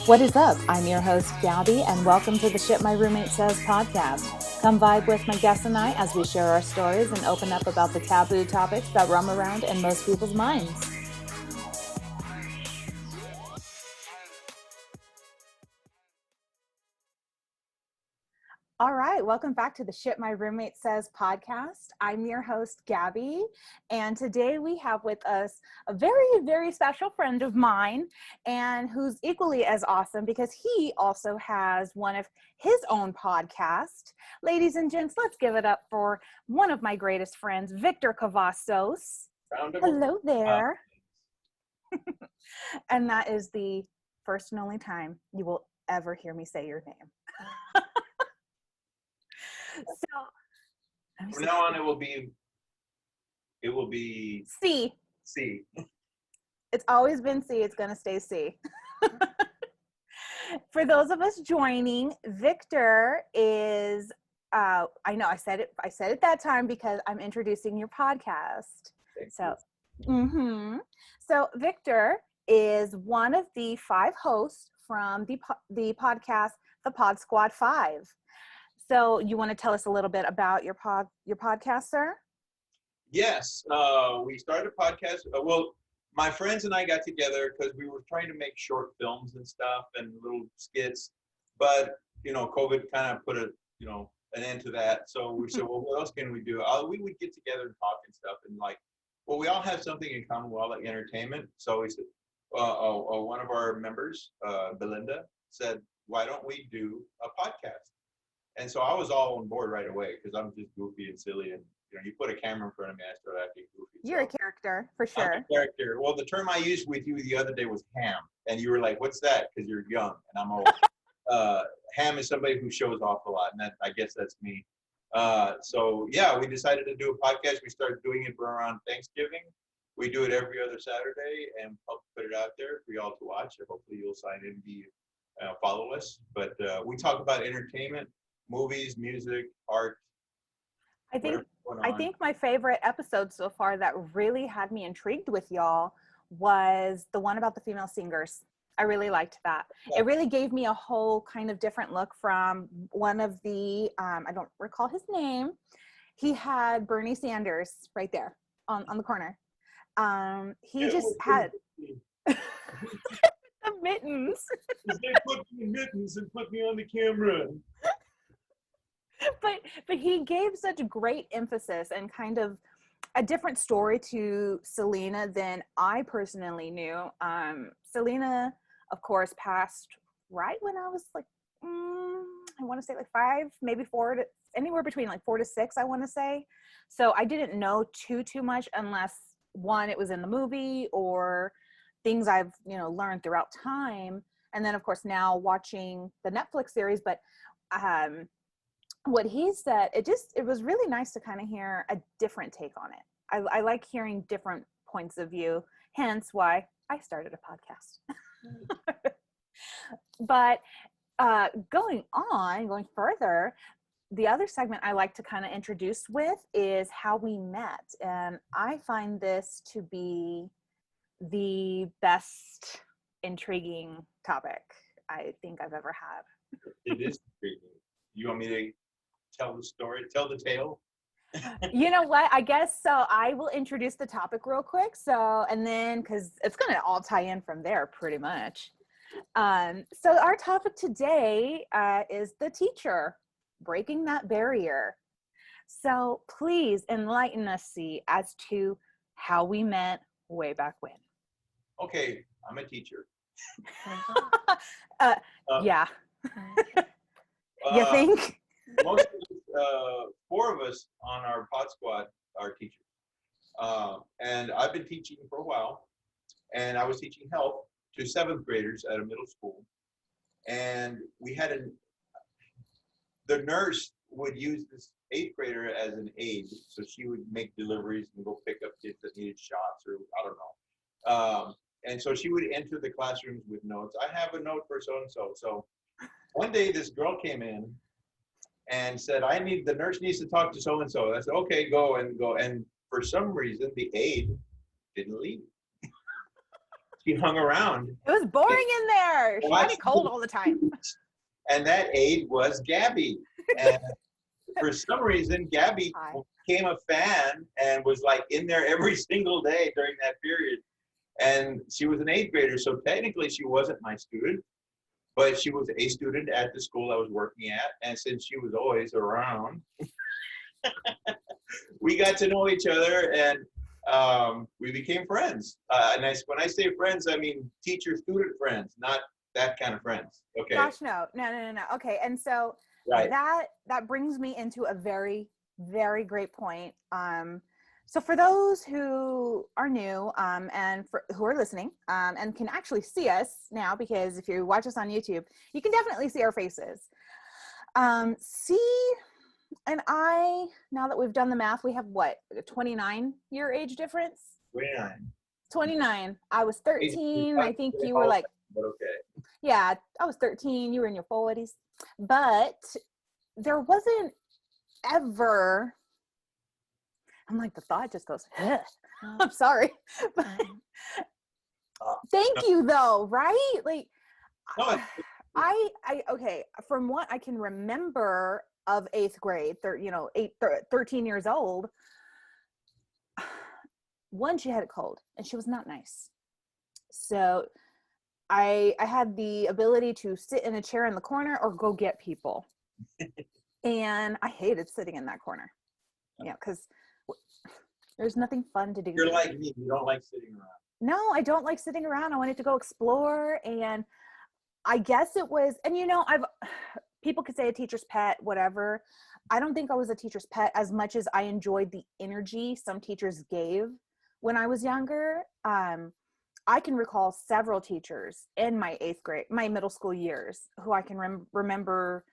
What is up? I'm your host, Gabby, and welcome to the Shit My Roommate Says podcast. Come vibe with my guests and I as we share our stories and open up about the taboo topics that roam around in most people's minds. All right, welcome back to the Shit My Roommate Says podcast. I'm your host, Gabby, and today we have with us a very, very special friend of mine and who's equally as awesome because he also has one of his own podcasts. Ladies and gents, let's give it up for one of my greatest friends, Victor Cavazos. Hello there. And that is the first and only time you will ever hear me say your name. So from now on, it will be C. C. It's always been C. It's going to stay C. For those of us joining, Victor is, I know I said it that time because I'm introducing your podcast. So Victor is one of the 5 hosts from the podcast, ThePodSquad5. So you want to tell us a little bit about your podcast, sir? Yes, we started a podcast. Well, my friends and I got together because we were trying to make short films and stuff and little skits, but COVID kind of put an end to that. So we said, well, what else can we do? We would get together and talk and stuff, and we all have something in common. We all like entertainment. So we said, one of our members, Belinda, said, why don't we do a podcast? And so I was all on board right away because I'm just goofy and silly, and you put a camera in front of me, I start acting goofy. You're a character for sure. I'm a character. Well, the term I used with you the other day was ham, and you were like, "What's that?" Because you're young and I'm old. Ham is somebody who shows off a lot, and I guess that's me. So yeah, we decided to do a podcast. We started doing it for around Thanksgiving. We do it every other Saturday and put it out there for y'all to watch. And hopefully you'll sign in and follow us. But we talk about entertainment. Movies, music, art. I think my favorite episode so far that really had me intrigued with y'all was the one about the female singers. I really liked that. Yeah. It really gave me a whole kind of different look from one of the, I don't recall his name. He had Bernie Sanders right there on the corner. He just had the mittens. They put me in mittens and put me on the camera. But he gave such great emphasis and kind of a different story to Selena than I personally knew. Selena, of course, passed right when I was I want to say 5, maybe 4, anywhere between 4 to 6, I want to say. So I didn't know too much unless one, it was in the movie or things I've learned throughout time. And then of course now watching the Netflix series, but what he said, it was really nice to kind of hear a different take on it. I like hearing different points of view, hence why I started a podcast. But going further, the other segment I like to kind of introduce with is how we met. And I find this to be the best intriguing topic I think I've ever had. It is intriguing. You want me to tell the story, tell the tale? You know what? I guess so. I will introduce the topic real quick. So, and then, because it's going to all tie in from there pretty much. So our topic today is the teacher, breaking that barrier. So please enlighten us, C, as to how we met way back when. Okay, I'm a teacher. Yeah. You think? Most of 4 of us on our pod squad are teachers. And I've been teaching for a while. And I was teaching health to 7th graders at a middle school. And we had the nurse would use this 8th grader as an aide. So she would make deliveries and go pick up kids that needed shots or I don't know. And so she would enter the classrooms with notes. I have a note for so-and-so. So one day this girl came in and said, the nurse needs to talk to so-and-so. I said, okay, go. And for some reason, the aide didn't leave. she hung around. It was boring in there. She had Watched it cold all the time. And that aide was Gabby. And for some reason, Gabby Hi. became a fan and was like in there every single day during that period. And she was an 8th grader, so technically she wasn't my student, but she was a student at the school I was working at. And since she was always around, we got to know each other, and we became friends. And when I say friends, I mean teacher-student friends, not that kind of friends. Okay. Gosh, no. Okay, and so Right. that brings me into a very, very great point. So for those who are new and who are listening and can actually see us now, because if you watch us on YouTube, you can definitely see our faces. And now that we've done the math, we have what, a 29-year age difference? 29. I was 13. I think you were like, but okay. Yeah, I was 13. You were in your 40s. But there wasn't ever, I'm like, the thought just goes, ugh. I'm sorry. Thank you though, right? Like, No, okay, from what I can remember of 8th grade, 13 years old, one, she had a cold and she was not nice. So I had the ability to sit in a chair in the corner or go get people. And I hated sitting in that corner. Yeah, because there's nothing fun to do. You're like me. You don't like sitting around. No, I don't like sitting around. I wanted to go explore. And I guess it was, and people could say a teacher's pet, whatever. I don't think I was a teacher's pet as much as I enjoyed the energy some teachers gave when I was younger. I can recall several teachers in my 8th grade, my middle school years, who I can remember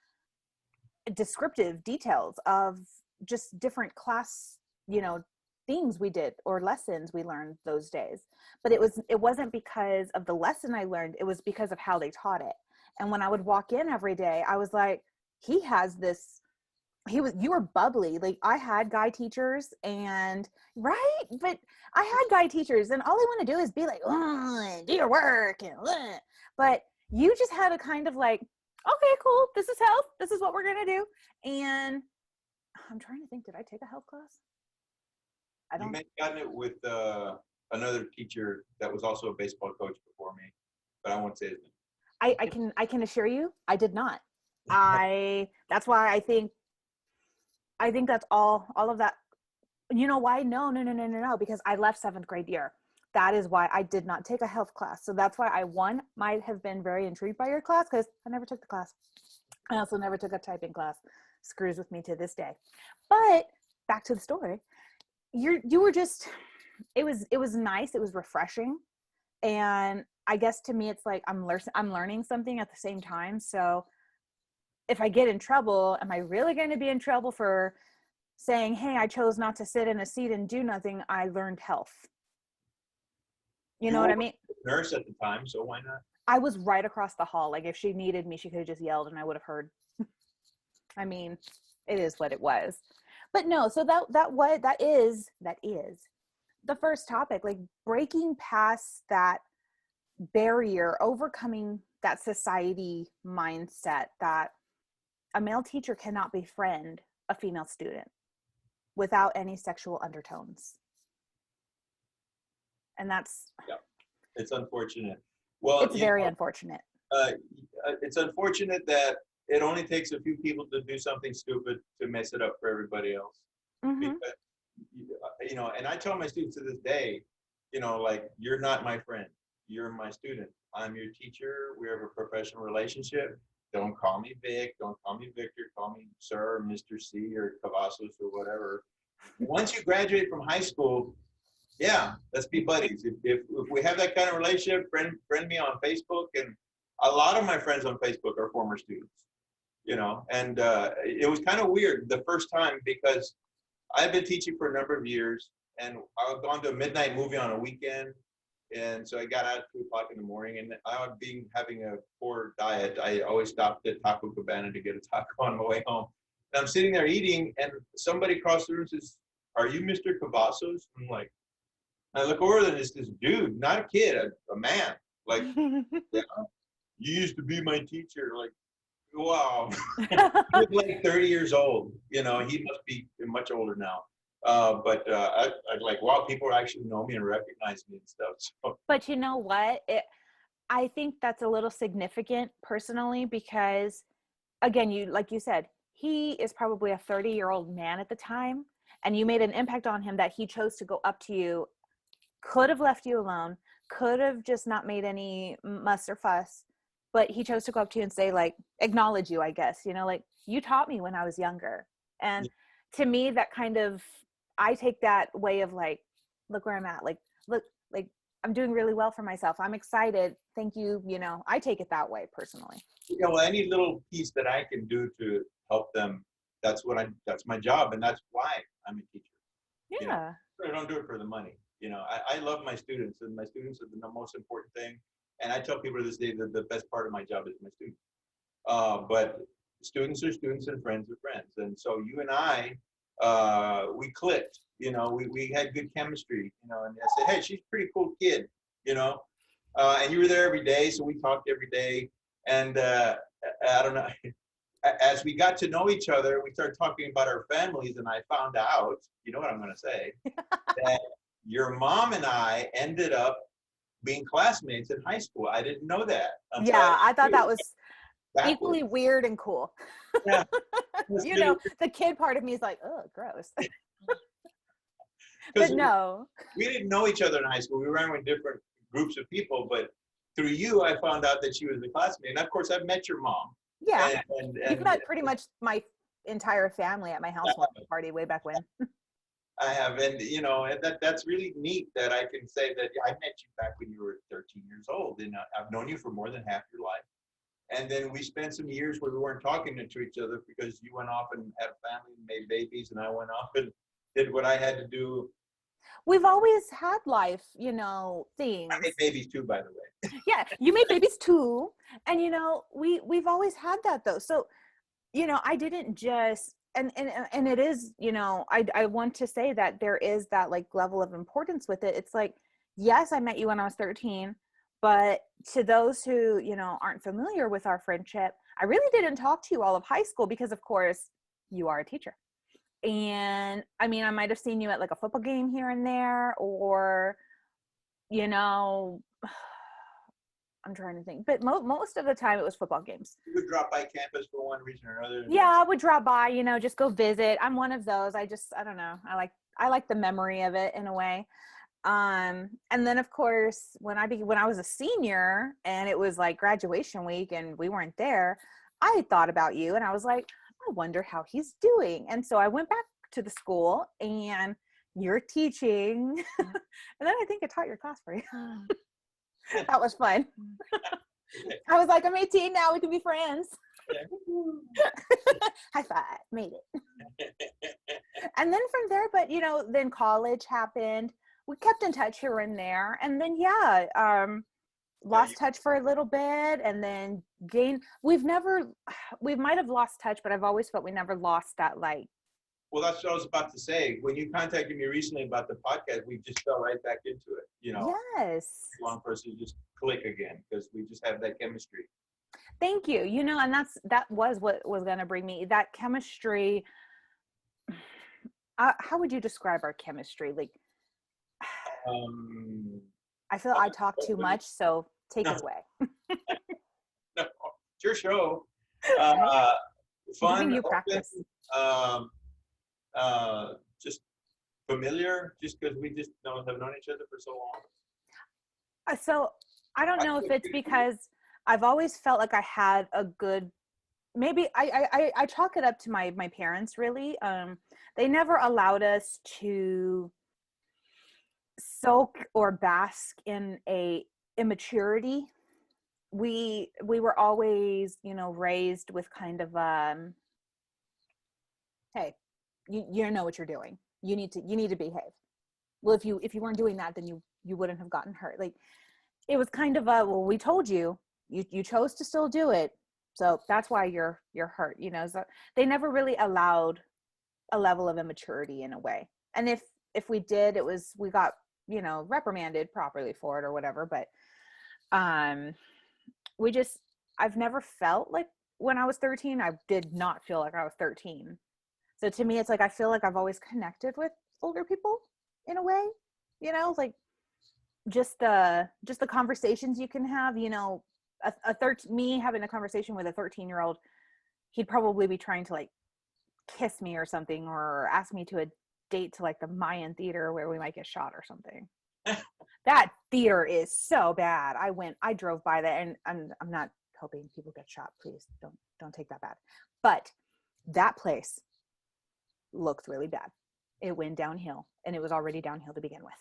descriptive details of just different class, things we did or lessons we learned those days. But it wasn't because of the lesson I learned, it was because of how they taught it. And when I would walk in every day, I was like, you were bubbly. Like, I had guy teachers and but I had guy teachers and all they want to do is be like, do your work. But you just had a kind of like, okay, cool. This is health. This is what we're going to do. And I'm trying to think, did I take a health class? I don't. You may have gotten it with another teacher that was also a baseball coach before me, but I won't say his name. I can assure you, I did not. That's why I think that's all of that. You know why? No, because I left 7th grade year. That is why I did not take a health class. So that's why I might have been very intrigued by your class, because I never took the class. I also never took a typing class. Screws with me to this day. But back to the story. You were just, it was nice. It was refreshing. And I guess to me, it's like I'm learning something at the same time. So if I get in trouble, am I really going to be in trouble for saying, hey, I chose not to sit in a seat and do nothing? I learned health. You know what I mean? Nurse at the time, so why not? I was right across the hall. Like, if she needed me, she could have just yelled and I would have heard. I mean, it is what it was. But no, so that is the first topic, like breaking past that barrier, overcoming that society mindset that a male teacher cannot befriend a female student without any sexual undertones. And that's, yeah, it's unfortunate. Well, it's very unfortunate. It's unfortunate that it only takes a few people to do something stupid to mess it up for everybody else. Mm-hmm. Because, and I tell my students to this day, like, you're not my friend. You're my student. I'm your teacher. We have a professional relationship. Don't call me Vic. Don't call me Victor. Call me Sir, or Mr. C, or Cavazos, or whatever. Once you graduate from high school, yeah, let's be buddies. If we have that kind of relationship, friend me on Facebook. And a lot of my friends on Facebook are former students, and it was kind of weird the first time, because I've been teaching for a number of years, and I've gone to a midnight movie on a weekend. And so I got out at 2:00 in the morning, and having a poor diet, I always stopped at Taco Cabana to get a taco on my way home. And I'm sitting there eating, and somebody across the room says, "Are you Mr. Cavazos?" I'm like, I look over and it's this dude, not a kid, a man. Like, yeah, you used to be my teacher. Like, wow. He's like 30 years old. You know, he must be much older now. I like, wow, people actually know me and recognize me and stuff. So, But you know what? I think that's a little significant personally because, again, like you said, he is probably a 30-year-old man at the time, and you made an impact on him that he chose to go up to you, could have left you alone, could have just not made any muss or fuss, but he chose to go up to you and say, like, acknowledge you, I guess, like, you taught me when I was younger. And to me, that kind of, I take that way of like, look where I'm at, like, look, like, I'm doing really well for myself, I'm excited, thank you. I take it that way personally. well, any little piece that I can do to help them, that's my job, and that's why I'm a teacher. Yeah. I don't do it for the money. I love my students, and my students are the most important thing. And I tell people to this day that the best part of my job is my students. But students are students and friends are friends. And so you and I, we clicked, we had good chemistry, and I said, hey, she's a pretty cool kid, and you were there every day. So we talked every day. And I don't know, as we got to know each other, we started talking about our families. And I found out, you know what I'm going to say, that your mom and I ended up being classmates in high school. I didn't know that. Yeah, I thought that was backwards. Equally weird and cool. Yeah. The kid part of me is like, oh, gross. But no. We didn't know each other in high school. We ran with different groups of people, but through you, I found out that she was a classmate. And of course, I've met your mom. Yeah. You've met pretty much my entire family at my housewarming party way back when. I have, and that's really neat that I can say that I met you back when you were 13 years old, and I've known you for more than half your life. And then we spent some years where we weren't talking to each other because you went off and had a family and made babies, and I went off and did what I had to do. We've always had life, things. I made babies too, by the way. Yeah, you made babies too, and we've always had that though. So, I didn't just. And it is, I want to say that there is that like level of importance with it. It's like, yes, I met you when I was 13, but to those who, aren't familiar with our friendship, I really didn't talk to you all of high school because of course you are a teacher. And I mean, I might've seen you at like a football game here and there, or, I'm trying to think, but most of the time it was football games. You would drop by campus for one reason or another. Yeah, I would drop by, just go visit. I'm one of those. I don't know. I like the memory of it in a way. And then of course, when I was a senior and it was like graduation week and we weren't there, I had thought about you and I was like, I wonder how he's doing. And so I went back to the school and you're teaching. And then I think I taught your class for you. That was fun. I was like, I'm 18 now, we can be friends. High five, made it. And then from there, but then college happened. We kept in touch here and there. And then lost touch for a little bit and then we might have lost touch, but I've always felt we never lost that like. Well, that's what I was about to say. When you contacted me recently about the podcast, we just fell right back into it. Yes. One person to just click again because we just have that chemistry. Thank you. And that was what was going to bring me that chemistry. How would you describe our chemistry? Like, I feel I talk too much, so take it away. No, it's your show. Fun, giving you open, practice. Just familiar, just because we just have known each other for so long. So I don't know if it's because I've always felt like I had a good, maybe I chalk it up to my parents really. They never allowed us to soak or bask in a immaturity. We were always, raised with kind of, hey, you know what you're doing. You need to behave. Well, if you weren't doing that, then you wouldn't have gotten hurt. Like, it was kind of well, we told you chose to still do it. So that's why you're hurt, so they never really allowed a level of immaturity in a way. And if we did, we got you know, reprimanded properly for it or whatever. But um, we just, I've never felt like when I was 13, I did not feel like I was 13. So to me, it's like I feel like I've always connected with older people in a way, you know, like just the conversations you can have, you know, me having a conversation with a 13-year-old, he'd probably be trying to like kiss me or something, or ask me to a date to like the Mayan theater where we might get shot or something. That theater is so bad. I drove by that, and I'm not hoping people get shot. Please don't take that bad. But that place looked really bad. It went downhill, and it was already downhill to begin with.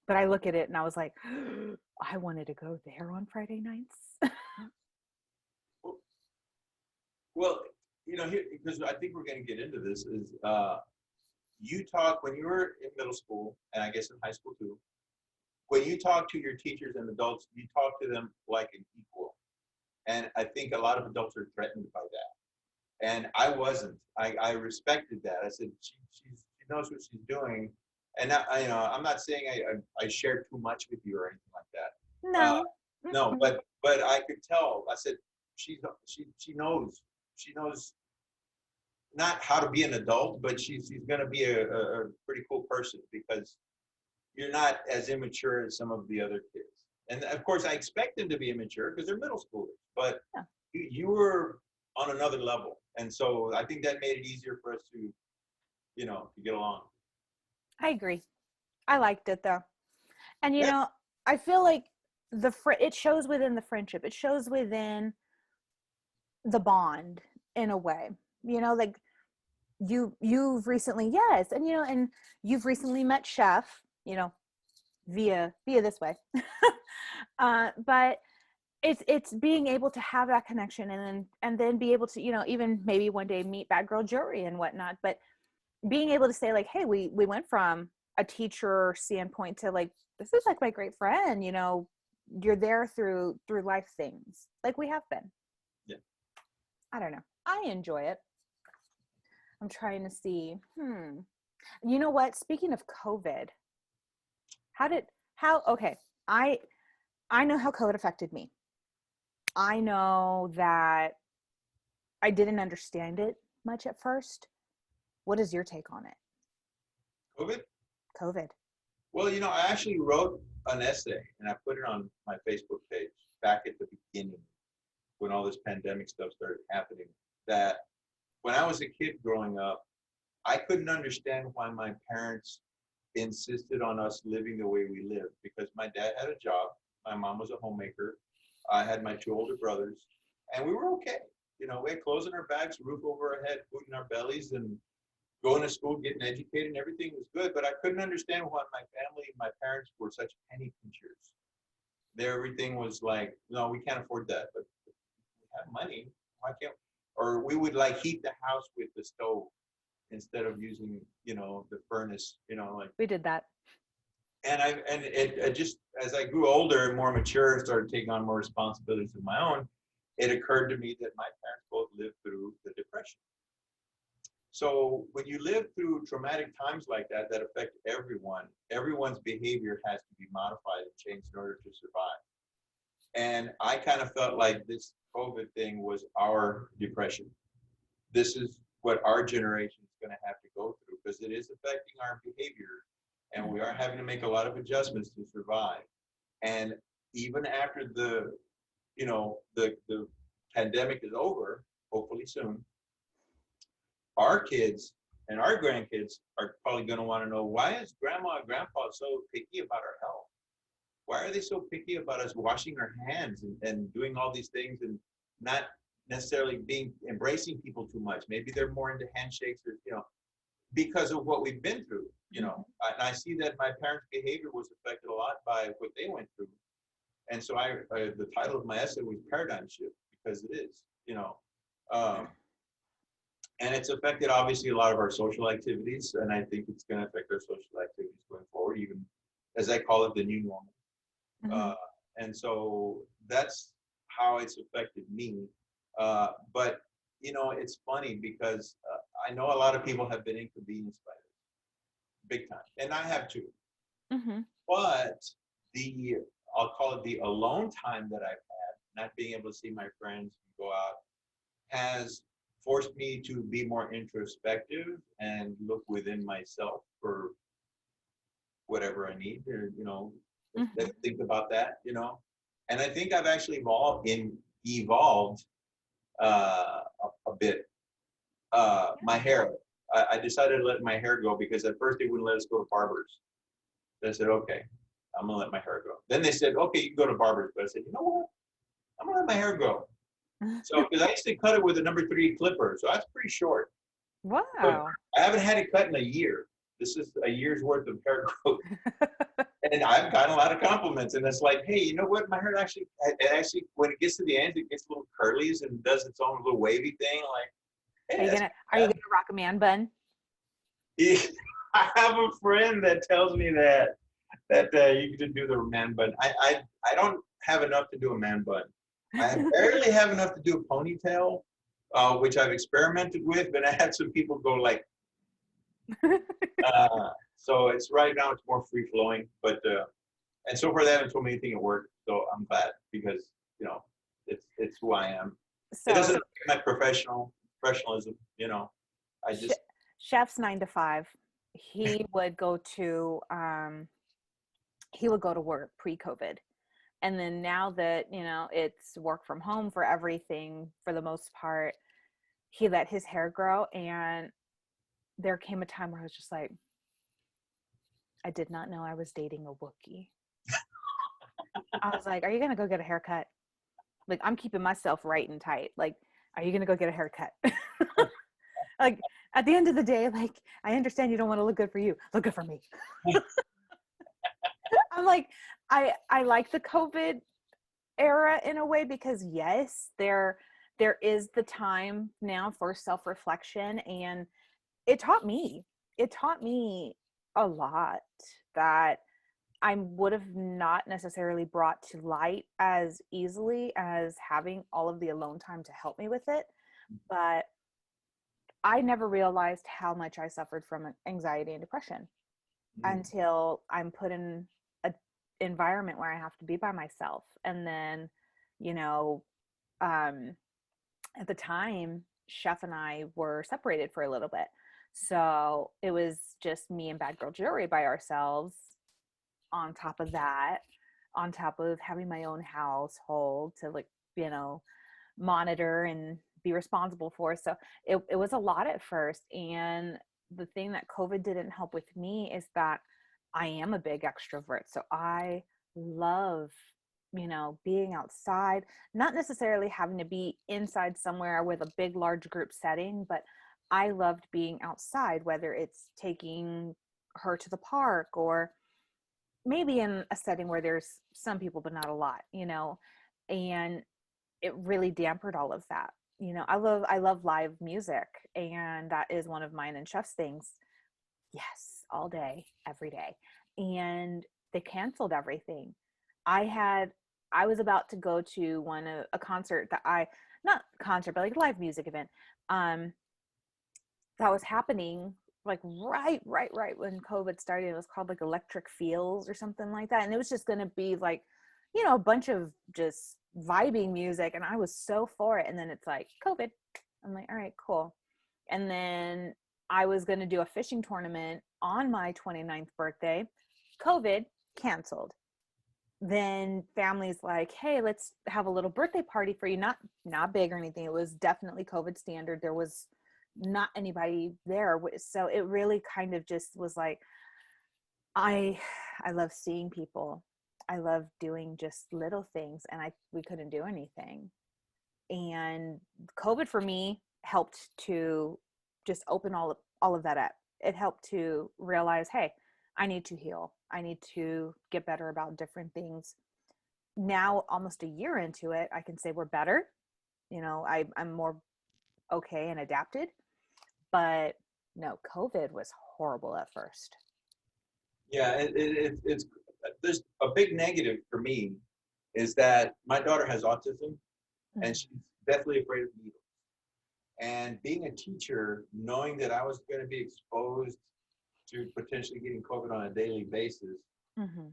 But I look at it and I was like, I wanted to go there on Friday nights. Well, you know, here, because I think we're going to get into this, is you talk when you were in middle school, and I guess in high school too, when you talk to your teachers and adults, you talk to them like an equal. And I think a lot of adults are threatened by that. And I wasn't. I respected that. I said, she knows what she's doing. And you know, I'm not saying I shared too much with you or anything like that. No. No, but I could tell. I said, she knows. She knows not how to be an adult, but she's going to be a pretty cool person, because you're not as immature as some of the other kids. And of course, I expect them to be immature because they're middle schoolers, but Yeah. you were on another level. And so I think that made it easier for us to, you know, to get along. I agree. I liked it though. And you Yeah. know, I feel like it shows within the friendship. It shows within the bond in a way. You know, like you've recently, yes, and you know, and you've recently met Chef, you know, via this way. But it's being able to have that connection, and then be able to, you know, even maybe one day meet Bad Girl Jury and whatnot, but being able to say like, hey, we went from a teacher standpoint to like, this is like my great friend, you know, you're there through life things like we have been. Yeah. I don't know, I enjoy it. I'm trying to see. You know what, speaking of COVID, okay, I know how COVID affected me. I know that I didn't understand it much at first. What is your take on it? COVID? COVID. Well, you know, I actually wrote an essay and I put it on my Facebook page back at the beginning when all this pandemic stuff started happening, that when I was a kid growing up, I couldn't understand why my parents insisted on us living the way we lived, because my dad had a job, my mom was a homemaker, I had my two older brothers, and we were okay. You know, we had clothes in our bags, roof over our head, food in our bellies, and going to school, getting educated, and everything was good. But I couldn't understand why my family, my parents were such penny pinchers. Everything was like, no, we can't afford that, but we have money. Why can't? Or we would like heat the house with the stove instead of using, you know, the furnace. You know, like. We did that. And it just, as I grew older and more mature, started taking on more responsibilities of my own, it occurred to me that my parents both lived through the Depression. So when you live through traumatic times like that, that affect everyone, everyone's behavior has to be modified and changed in order to survive. And I kind of felt like this COVID thing was our depression. This is what our generation is going to have to go through, because it is affecting our behavior, and we are having to make a lot of adjustments to survive. And even after the, you know, the pandemic is over, hopefully soon, our kids and our grandkids are probably going to want to know, why is grandma and grandpa so picky about our health? Why are they so picky about us washing our hands and doing all these things and not necessarily embracing people too much? Maybe they're more into handshakes, or, you know, because of what we've been through, you know. And I see that my parents' behavior was affected a lot by what they went through. And so the title of my essay was Paradigm Shift, because it is, you know. And it's affected, obviously, a lot of our social activities, and I think it's going to affect our social activities going forward, even as I call it, the new normal. And so that's how it's affected me. But, you know, it's funny because I know a lot of people have been inconvenienced by this, big time, and I have too. Mm-hmm. But I'll call it the alone time that I've had, not being able to see my friends and go out, has forced me to be more introspective and look within myself for whatever I need, or Mm-hmm. think about that, And I think I've actually evolved a bit. My hair, I decided to let my hair go because at first they wouldn't let us go to barbers. So I said, okay, I'm gonna let my hair go. Then they said, okay, you can go to barbers, but I said, you know what? I'm gonna let my hair go. So because I used to cut it with a #3 clipper, so that's pretty short. But Wow. I haven't had it cut in a year. This is a year's worth of hair growth. And I've gotten a lot of compliments, and it's like, hey, you know what? My hair actually, when it gets to the end, it gets little curlies and does its own little wavy thing. Like, Are hey, you that's gonna Are you gonna rock a man bun? I have a friend that tells me that you can do the man bun. I don't have enough to do a man bun. I barely have enough to do a ponytail, which I've experimented with, but I had some people go like, so it's right now it's more free flowing, but and so far they haven't told me anything at work, so I'm glad because it's who I am. It So doesn't affect my professionalism, I sh- just chef's 9 to 5. He would go to work pre-COVID. And then now that, it's work from home for everything for the most part, he let his hair grow. And there came a time where I was just like, I did not know I was dating a Wookiee. I was like, are you going to go get a haircut? Like, I'm keeping myself right and tight. Like, are you going to go get a haircut? Like, at the end of the day, like, I understand you don't want to look good for you. Look good for me. I'm like, I like the COVID era in a way because yes, there is the time now for self-reflection, and it taught me a lot that I would have not necessarily brought to light as easily as having all of the alone time to help me with it. But I never realized how much I suffered from anxiety and depression until I'm put in a environment where I have to be by myself. And then, you know, um, at the time, Chef and I were separated for a little bit. So it was just me and Bad Girl Jewelry by ourselves. On top of that, on top of having my own household to you know, monitor and be responsible for. So it was a lot at first. And the thing that COVID didn't help with me is that I am a big extrovert. So I love, being outside, not necessarily having to be inside somewhere with a big, large group setting, but I loved being outside, whether it's taking her to the park or maybe in a setting where there's some people, but not a lot, and it really dampened all of that. I love live music, and that is one of mine and Chef's things. Yes, all day, every day. And they canceled everything. I had I was about to go to a concert that not concert, but like a live music event. Um that was happening like right when COVID started. It was called like Electric Feels or something like that. And it was just gonna be like, a bunch of just vibing music. And I was so for it. And then it's like COVID. I'm like, all right, cool. And then I was gonna do a fishing tournament on my 29th birthday. COVID canceled. Then family's like, hey, let's have a little birthday party for you. Not big or anything. It was definitely COVID standard. There was not anybody there. So it really kind of just was like, I I love seeing people. I love doing just little things, and we couldn't do anything. And COVID for me helped to just open all of that up. It helped to realize, hey, I need to heal. I need to get better about different things. Now, almost a year into it, I can say we're better. I'm more okay and adapted. But no, COVID was horrible at first. Yeah, it's there's a big negative for me is that my daughter has autism and she's deathly afraid of needles. And being a teacher, knowing that I was going to be exposed to potentially getting COVID on a daily basis, Mhm.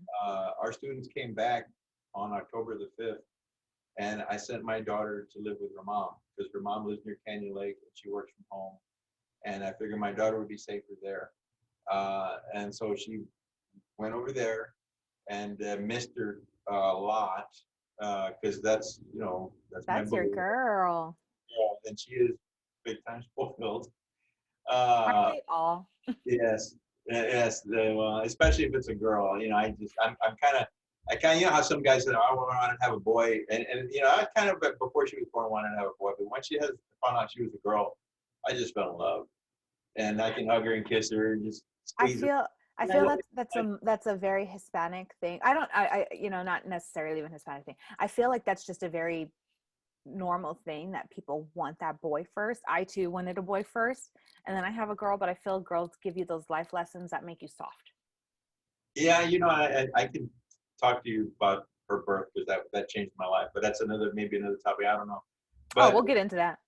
Our students came back on October the 5th, and I sent my daughter to live with her mom because her mom lives near Canyon Lake and she works from home. And I figured my daughter would be safer there. And so she went over there and missed her a lot because that's my That's boo. your girl. And she is big time fulfilled. Aren't Uh, they all? yes, yes. Well, especially if it's a girl, I kind of, how some guys say, I want to have a boy, and I kind of before she was born wanted to have a boy, but once she found out she was a girl, I just fell in love, and I can hug her and kiss her and just I squeeze her. feel I And I feel love that's a very Hispanic thing. I don't not necessarily even Hispanic thing. I feel like that's just a very normal thing that people want that boy first. I too wanted a boy first, and then I have a girl, but I feel girls give you those life lessons that make you soft. Yeah, I can talk to you about her birth because that changed my life, but that's maybe another topic. I don't know, Oh, but we'll get into that.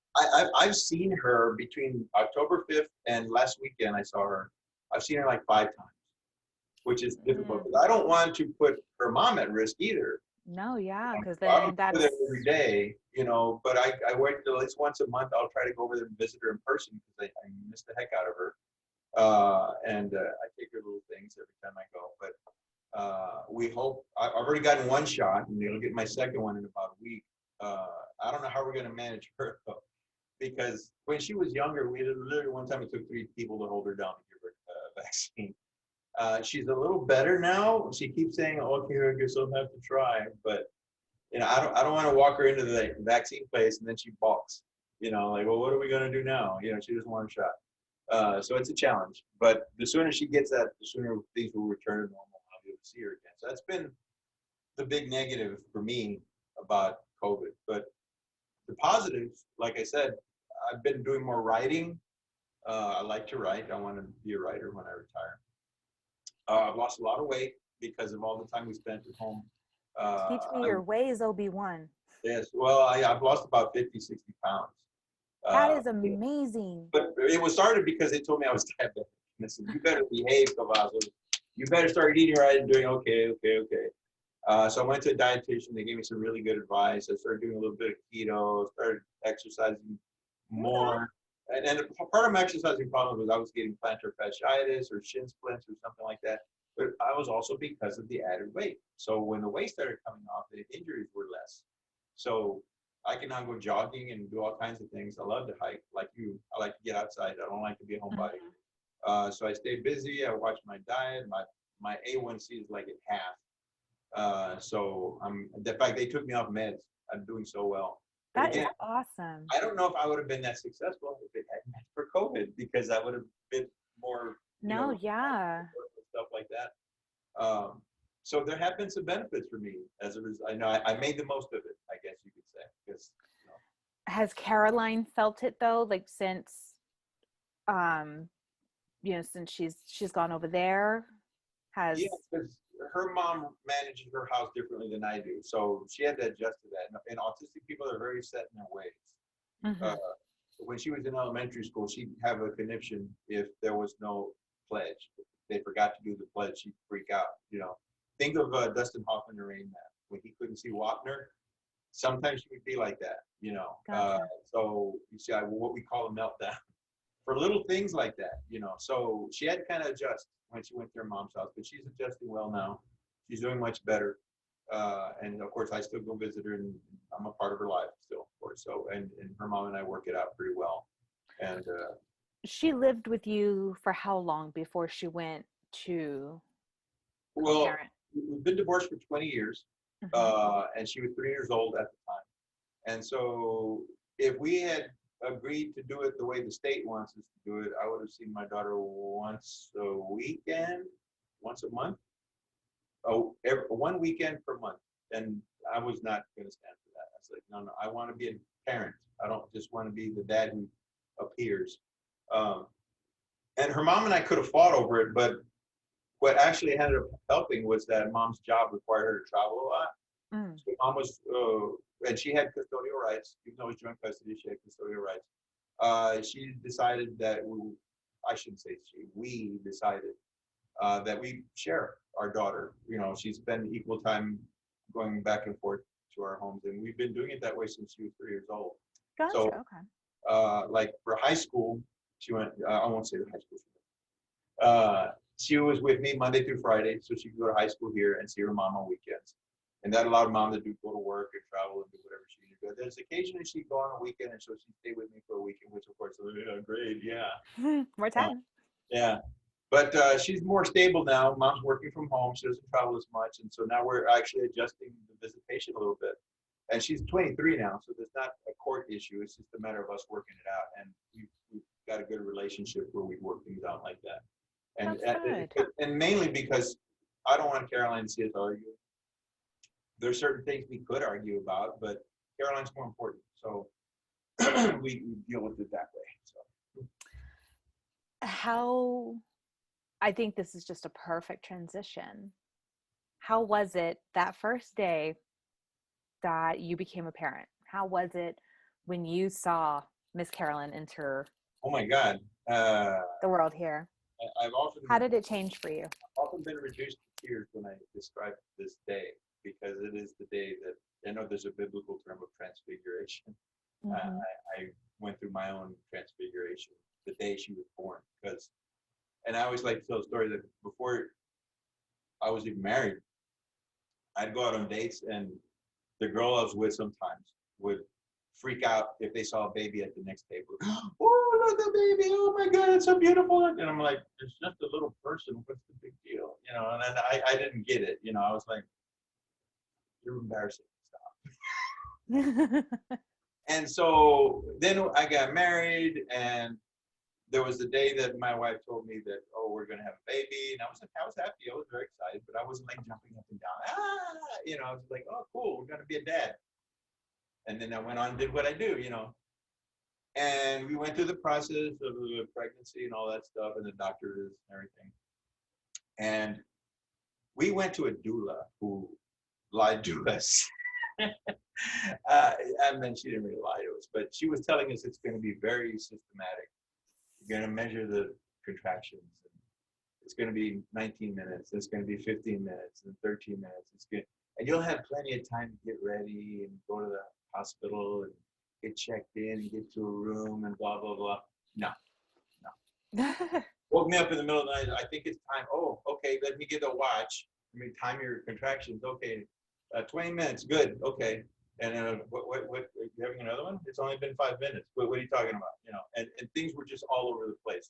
I've seen her between October 5th and last weekend. I saw her. I've seen her like 5 times, which is difficult Mm, because I don't want to put her mom at risk either. no, yeah, because I don't then go there that's every day, but I wait till at least once a month. I'll try to go over there and visit her in person because I miss the heck out of her. And I take her little things every time I go. But we hope I've already gotten one shot, and they'll get my second one in about a week. I don't know how we're going to manage her though, because when she was younger, we literally one time it took 3 people to hold her down to give her a vaccine. She's a little better now. She keeps saying, "Okay, I guess I'll have to try," but I don't want to walk her into the vaccine place and then she balks. Like, well, what are we going to do now? She doesn't want a shot. So it's a challenge. But the sooner she gets that, the sooner things will return to normal. I'll be able to see her again. So that's been the big negative for me about COVID. But the positives, like I said, I've been doing more writing. I like to write. I want to be a writer when I retire. I've lost a lot of weight because of all the time we spent at home. teach me I, your ways, Obi-Wan. yes, well, I've lost about 50, 60 pounds. That Uh, is amazing. but it was started because they told me I was diabetic. And they said, you better behave, Cavazos. You better start eating right and doing okay, okay, okay. So I went to a dietitian. They gave me some really good advice. I started doing a little bit of keto, started exercising Okay. more. And part of my exercising problem was I was getting plantar fasciitis or shin splints or something like that. But I was also because of the added weight. So when the weight started coming off, the injuries were less. So I can now go jogging and do all kinds of things. I love to hike like you. I like to get outside. I don't like to be a homebody. Mhm. So I stay busy. I watch my diet. My A1C is like at half. So in fact, they took me off meds. I'm doing so well. But That is again, awesome. I don't know if I would have been that successful if it hadn't been for COVID because I would have been more, No, yeah. stuff like that. So there have been some benefits for me as a result. I know I made the most of it, I guess you could say, because Has Caroline felt it though? Like um, since she's gone over there, has yeah, because her mom manages her house differently than I do, so she had to adjust to that. And autistic people are very set in their ways. Uh, Mhm. when she was in elementary school, she'd have a conniption if there was no pledge. If they forgot to do the pledge, she'd freak out. Think of Dustin Hoffman in Rain Man. When he couldn't see Wapner, sometimes she would be like that. Gotcha. So you see what we call a meltdown for little things like that. So she had to kind of adjust when she went to her mom's house, but she's adjusting well now. She's doing much better. And of course, I still go visit her, and I'm a part of her life still, of course. So, and her mom and I work it out pretty well. And She lived with you for how long before she went to well, co-parent? we've been divorced for 20 years, Mhm. and she was 3 years old at the time. And so, if we had agreed to do it the way the state wants us to do it, I would have seen my daughter once a weekend, once a month. Oh, one weekend per month. And I was not going to stand for that. I was like, no, no, I want to be a parent. I don't just want to be the dad who appears. Um, and her mom and I could have fought over it, but what actually ended up helping was that mom's job required her to travel a lot. Mm. So mom was, and she had custodial rights, even though it was joint custody, she had custodial rights. She decided that I shouldn't say we decided that we share. our daughter. You know, she spent equal time going back and forth to our homes, and we've been doing it that way since she was 3 years old. Gotcha. So, Okay. like for high school, she went. I won't say the high school. She was with me Monday through Friday, so she could go to high school here and see her mom on weekends. And that allowed mom to go to work and travel and do whatever she needed to do. There's occasionally she'd go on a weekend, and so she'd stay with me for a weekend, which of course, great, yeah. More time. Yeah. But she's more stable now. Mom's working from home. She doesn't travel as much. And so now we're actually adjusting the visitation a little bit. And she's 23 now, so there's not a court issue. It's just a matter of us working it out. And we've got a good relationship where we work things out like that. And mainly because I don't want Caroline to see us argue. There's certain things we could argue about, but Caroline's more important. So we deal with it that way. So I think this is just a perfect transition. How was it that first day that you became a parent? How was it when you saw Miss Carolyn enter Oh my God. the world here? How did it change for you? I've often been reduced to tears when I describe this day, because it is the day that, I know there's a biblical term of transfiguration. Mm-hmm. I went through my own transfiguration the day she was born, and I always like to tell a story that before I was even married, I'd go out on dates, and the girl I was with sometimes would freak out if they saw a baby at the next table. Oh, look, the baby! Oh my God, it's so beautiful! And I'm like, it's just a little person. What's the big deal? You know. And then I didn't get it. You know, I was like, you're embarrassing. Stop. And so then I got married, and there was the day that my wife told me that, oh, we're gonna have a baby, and I was happy. I was very excited, but I wasn't like jumping up and down. You know, I was like, oh, cool, we're gonna be a dad. And then I went on and did what I do, you know. And we went through the process of the pregnancy and all that stuff, and the doctors and everything. And we went to a doula who lied to us. I mean, she didn't really lie to us, but she was telling us it's going to be very systematic. You're going to measure the contractions. It's going to be 19 minutes. It's going to be 15 minutes and 13 minutes. It's good. And you'll have plenty of time to get ready and go to the hospital and get checked in and get to a room and blah, blah, blah. No. Woke me up in the middle of the night. I think it's time. Oh, okay, let me get a watch. Let me time your contractions. Okay, 20 minutes. Good. Okay. And what, you having another one? It's only been 5 minutes. What are you talking about? You know, and things were just all over the place.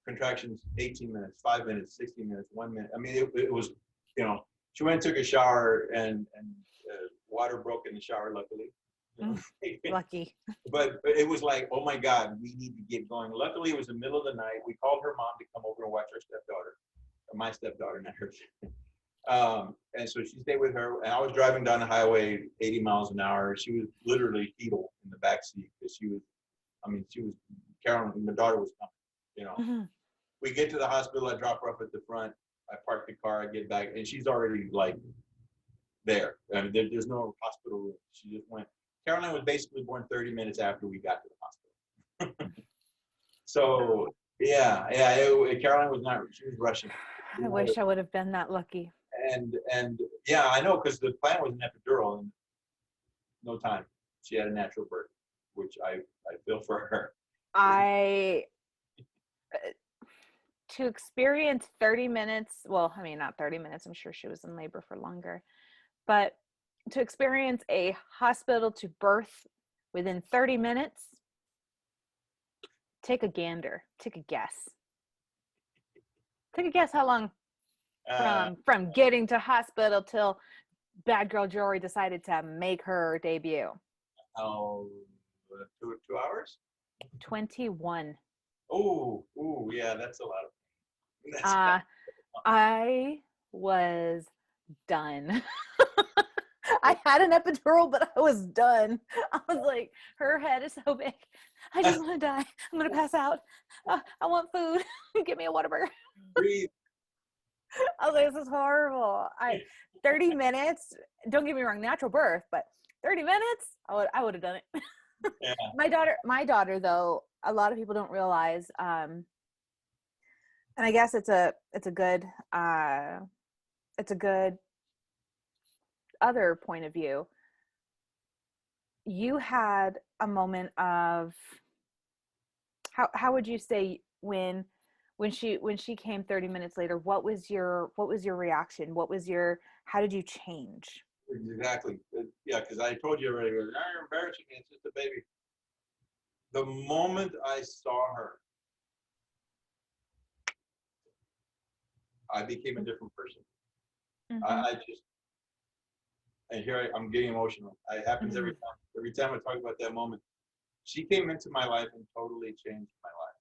Contractions, 18 minutes, 5 minutes, 60 minutes, 1 minute. I mean, it was, you know, she went and took a shower, and water broke in the shower, luckily. Lucky. But it was like, oh my God, we need to get going. Luckily, it was the middle of the night. We called her mom to come over and watch our stepdaughter, or my stepdaughter, not hers. And so she stayed with her, and I was driving down the highway 80 miles an hour. She was literally fetal in the back seat, because Carolyn, my daughter was coming, you know. Mm-hmm. We get to the hospital, I drop her off at the front, I park the car, I get back, and she's already like there. I mean, there's no hospital room. She just went. Caroline was basically born 30 minutes after we got to the hospital. So yeah, Caroline was not, she was rushing. I wish I would have been that lucky. And yeah, I know, because the plan was an epidural, and no time. She had a natural birth, which I feel for her. To experience 30 minutes, well, I mean, not 30 minutes, I'm sure she was in labor for longer, but to experience a hospital to birth within 30 minutes, take a gander, take a guess. Take a guess how long from getting to hospital till Bad Girl Jory decided to make her debut. 2 hours? 21. Oh, yeah, that's a lot of. I was done. I had an epidural, but I was done. I was like, her head is so big. I just want to die. I'm going to pass out. I want food. Give me a Whataburger. Breathe. I was like, this is horrible. 30 minutes, don't get me wrong, natural birth, but 30 minutes, I would have done it. Yeah. My daughter, though, a lot of people don't realize, and I guess it's a good it's a good other point of view. You had a moment of, how would you say, when she came 30 minutes later, what was your reaction? How did you change? Exactly. Yeah, because I told you already, you're embarrassing me. It's just a baby. The moment I saw her, I became a different person. Mm-hmm. I just, and here I'm getting emotional. It happens every Mm-hmm. time. Every time I talk about that moment, she came into my life and totally changed my life.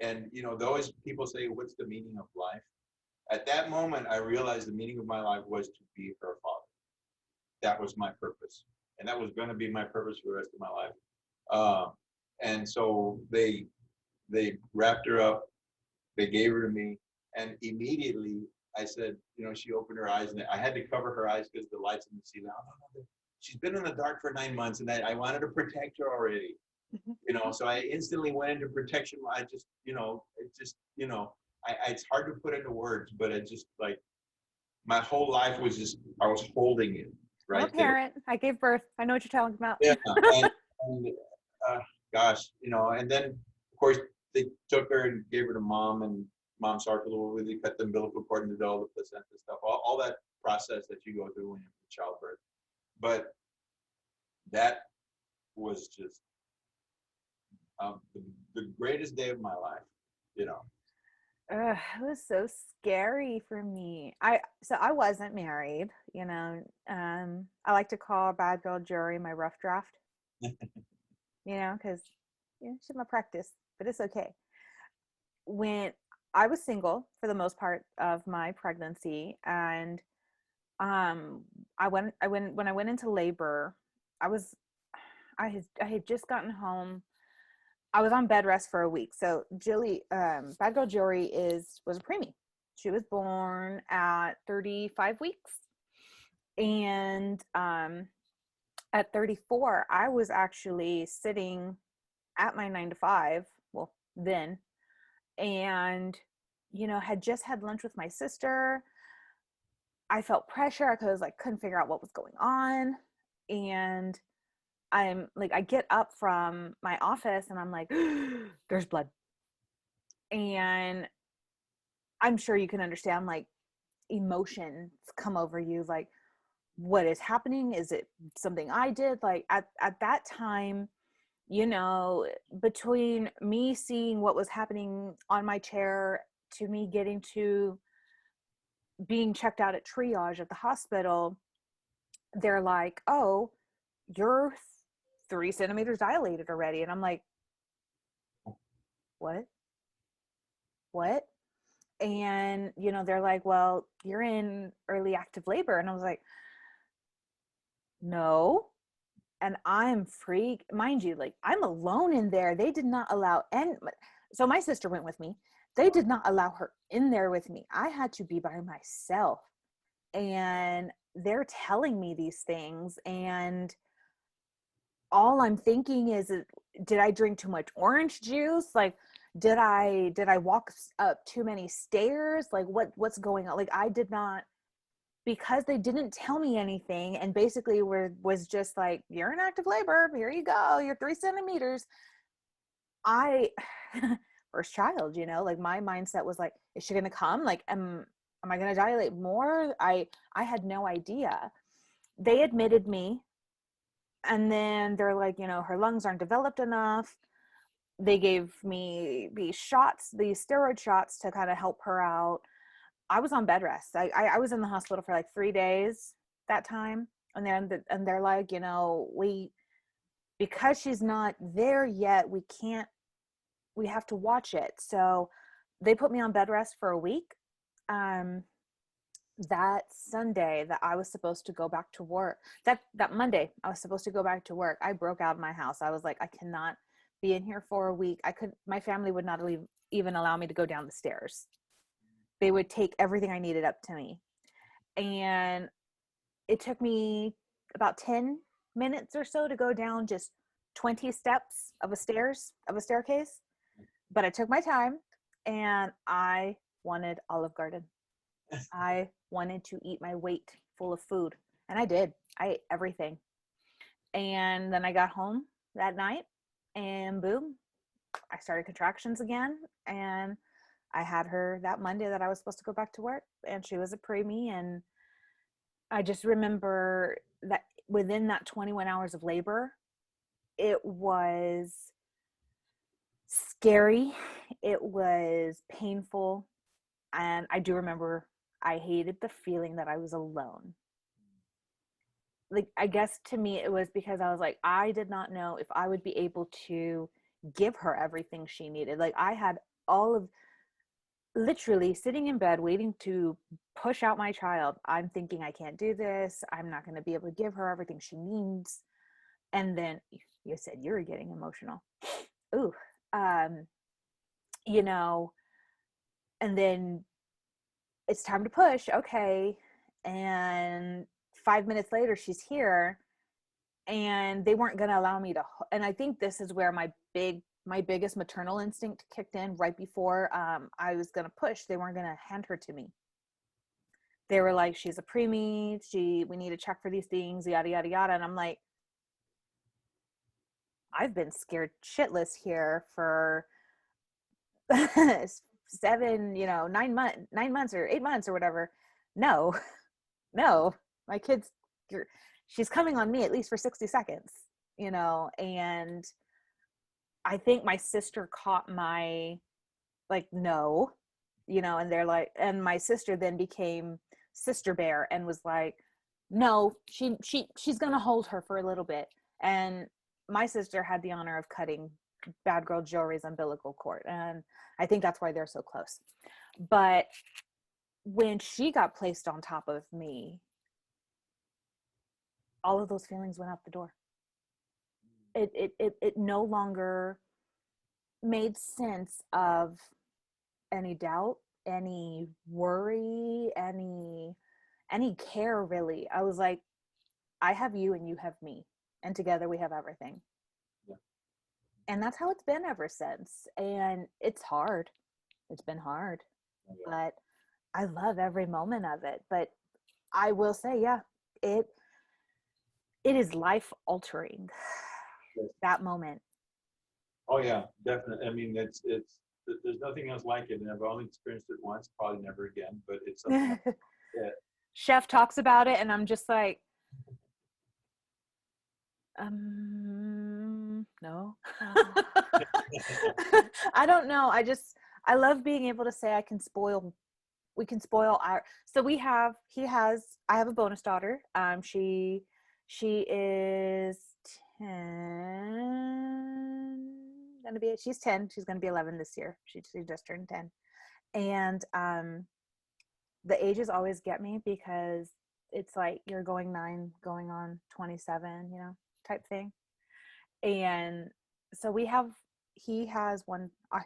And they always people say, "What's the meaning of life?" At that moment, I realized the meaning of my life was to be her father. That was my purpose, and that was going to be my purpose for the rest of my life. Uh, and so they wrapped her up, they gave her to me, and immediately I said, she opened her eyes, and I had to cover her eyes because the lights in the ceiling. Oh, no, no, she's been in the dark for 9 months, and I wanted to protect her already. So I instantly went into protection. I just, it's hard to put into words, but it just like my whole life was just, I was holding it I'm a right there. parent. I gave birth. I know what you're talking about. Yeah. And gosh, and then of course they took her and gave her to mom, and mom started a little, really cut the umbilical cord and did all the placenta stuff, all that process that you go through when you're in childbirth. But that was just the greatest day of my life. It was so scary for me. I wasn't married, I like to call Bad Girl Jury my rough draft, because she's my practice, but it's okay. When I was single for the most part of my pregnancy, and um when I went into labor, I was I had just gotten home. I was on bed rest for a week. So Jilly, Bad Girl Jory was a preemie. She was born at 35 weeks. And at 34, I was actually sitting at my 9 to 5, well, then, and, had just had lunch with my sister. I felt pressure because couldn't figure out what was going on. And I'm like, I get up from my office and I'm like, there's blood. And I'm sure you can understand, emotions come over you, what is happening? Is it something I did? At that time, between me seeing what was happening on my chair to me getting to being checked out at triage at the hospital, they're like, oh, you're 3 centimeters dilated already. And I'm like, what? And they're like, well, you're in early active labor. And I was like, no. And I'm freak, mind you, I'm alone in there. They did not allow, and so my sister went with me. They did not allow her in there with me. I had to be by myself. And they're telling me these things, and all I'm thinking is, did I drink too much orange juice? Did I walk up too many stairs? What's going on? I did not, because they didn't tell me anything, and basically was just like, you're in active labor, here you go, you're 3 centimeters. I first child, my mindset was like, is she gonna come? Am I gonna dilate more? I had no idea. They admitted me, and then they're like, her lungs aren't developed enough. They gave me these steroid shots to kind of help her out. I was on bed rest. I was in the hospital for 3 days that time. And they're like, because she's not there yet, we have to watch it. So they put me on bed rest for a week. That Sunday that I was supposed to go back to work, that Monday I was supposed to go back to work, I broke out of my house. I was like, I cannot be in here for a week. My family would not even allow me to go down the stairs. They would take everything I needed up to me. And it took me about 10 minutes or so to go down just 20 steps of a staircase. But I took my time, and I wanted Olive Garden. I wanted to eat my weight full of food. And I did. I ate everything. And then I got home that night and boom, I started contractions again. And I had her that Monday that I was supposed to go back to work, and she was a preemie. And I just remember that within that 21 hours of labor, it was scary. It was painful. And I do remember I hated the feeling that I was alone. Like, I guess to me, it was because I was like, I did not know if I would be able to give her everything she needed. Like, I had all of, literally sitting in bed waiting to push out my child. I'm thinking, I can't do this. I'm not going to be able to give her everything she needs. And then you said you were getting emotional. Ooh, um, you know, and then it's time to push. Okay. And 5 minutes later, she's here, and they weren't going to allow me to. And I think this is where my biggest maternal instinct kicked in right before I was going to push. They weren't going to hand her to me. They were like, she's a preemie. We need to check for these things, yada, yada, yada. And I'm like, I've been scared shitless here for 9 months or 8 months or whatever. No, my kid's, she's coming on me at least for 60 seconds, and I think my sister caught my, like, no, and they're like, and my sister then became sister bear and was like, no, she's going to hold her for a little bit. And my sister had the honor of cutting Bad Girl Jory's umbilical cord. And I think that's why they're so close. But when she got placed on top of me, all of those feelings went out the door. It no longer made sense of any doubt, any worry, any care, really. I was like, I have you and you have me, and together we have everything. Yeah. And that's how it's been ever since. And it's hard. It's been hard. Yeah. But I love every moment of it. But I will say, yeah, it is life altering. Yes. That moment. Oh yeah, definitely. I mean, it's there's nothing else like it, and I've only experienced it once, probably never again. But it's something that Chef talks about it, and I'm just like, no. I don't know. I love being able to say we can spoil our, so I have a bonus daughter. She is 10, she's 10. She's going to be 11 this year. She just turned 10. And the ages always get me, because it's like you're going 9, going on 27, type thing. And so he has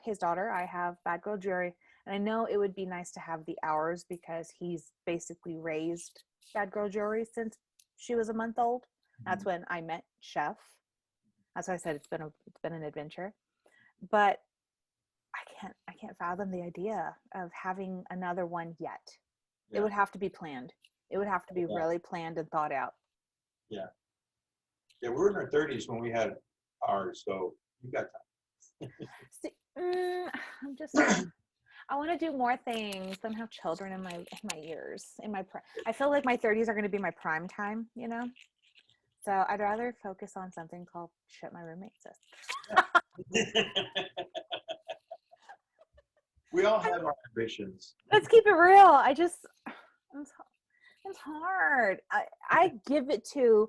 his daughter. I have Bad Girl Jerry. And I know it would be nice to have the hours, because he's basically raised Bad Girl Jerry since she was a month old. That's when I met Chef. That's why I said it's been an adventure. But I can't fathom the idea of having another one yet. Yeah. It would have to be planned. It would have to be really planned and thought out. Yeah. Yeah, we were in our 30s when we had ours, so you got time. See, I'm just, I want to do more things. I don't have children in my years. I feel like my 30s are going to be my prime time, So I'd rather focus on something called shit my roommate says. We all have our ambitions. Let's keep it real. It's hard. I give it to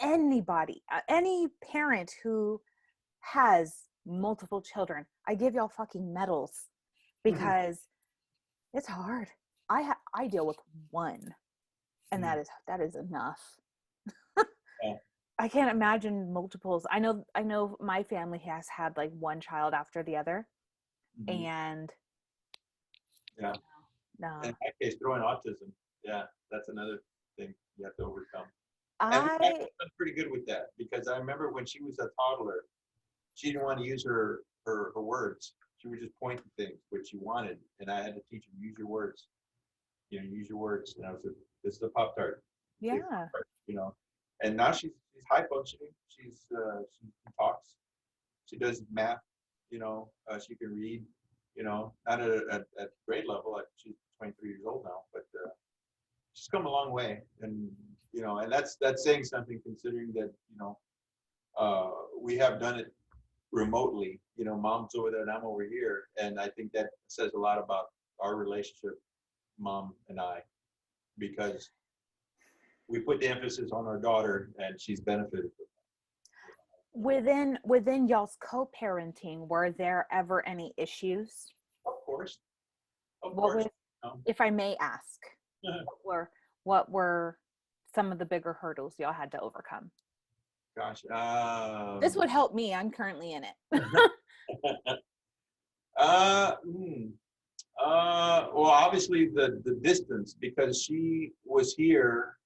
anybody, any parent who has multiple children. I give y'all fucking medals, because it's hard. I deal with one, and that is enough. Yeah. I can't imagine multiples. I know my family has had like one child after the other, and yeah, no. In my case, throwing autism, yeah, that's another thing you have to overcome. And I've done pretty good with that, because I remember when she was a toddler, she didn't want to use her words. She would just point to things which she wanted, and I had to teach her, use your words. You know, use your words. And I was like, this is a Pop-Tart. Say Yeah. Pop-Tart, you know. And now she's high functioning. She talks. She does math. You know, she can read. You know, not at grade level. Like she's 23 years old now, but she's come a long way. And you know, and that's saying something considering that we have done it remotely. You know, mom's over there and I'm over here, and I think that says a lot about our relationship, mom and I, because we put the emphasis on our daughter, and she's benefited from Within y'all's co-parenting, were there ever any issues? it. Of course, of What course. was, if I may ask, what were some of the bigger hurdles y'all had to overcome? Gosh, This would help me. I'm currently in it. well, obviously the distance, because she was here,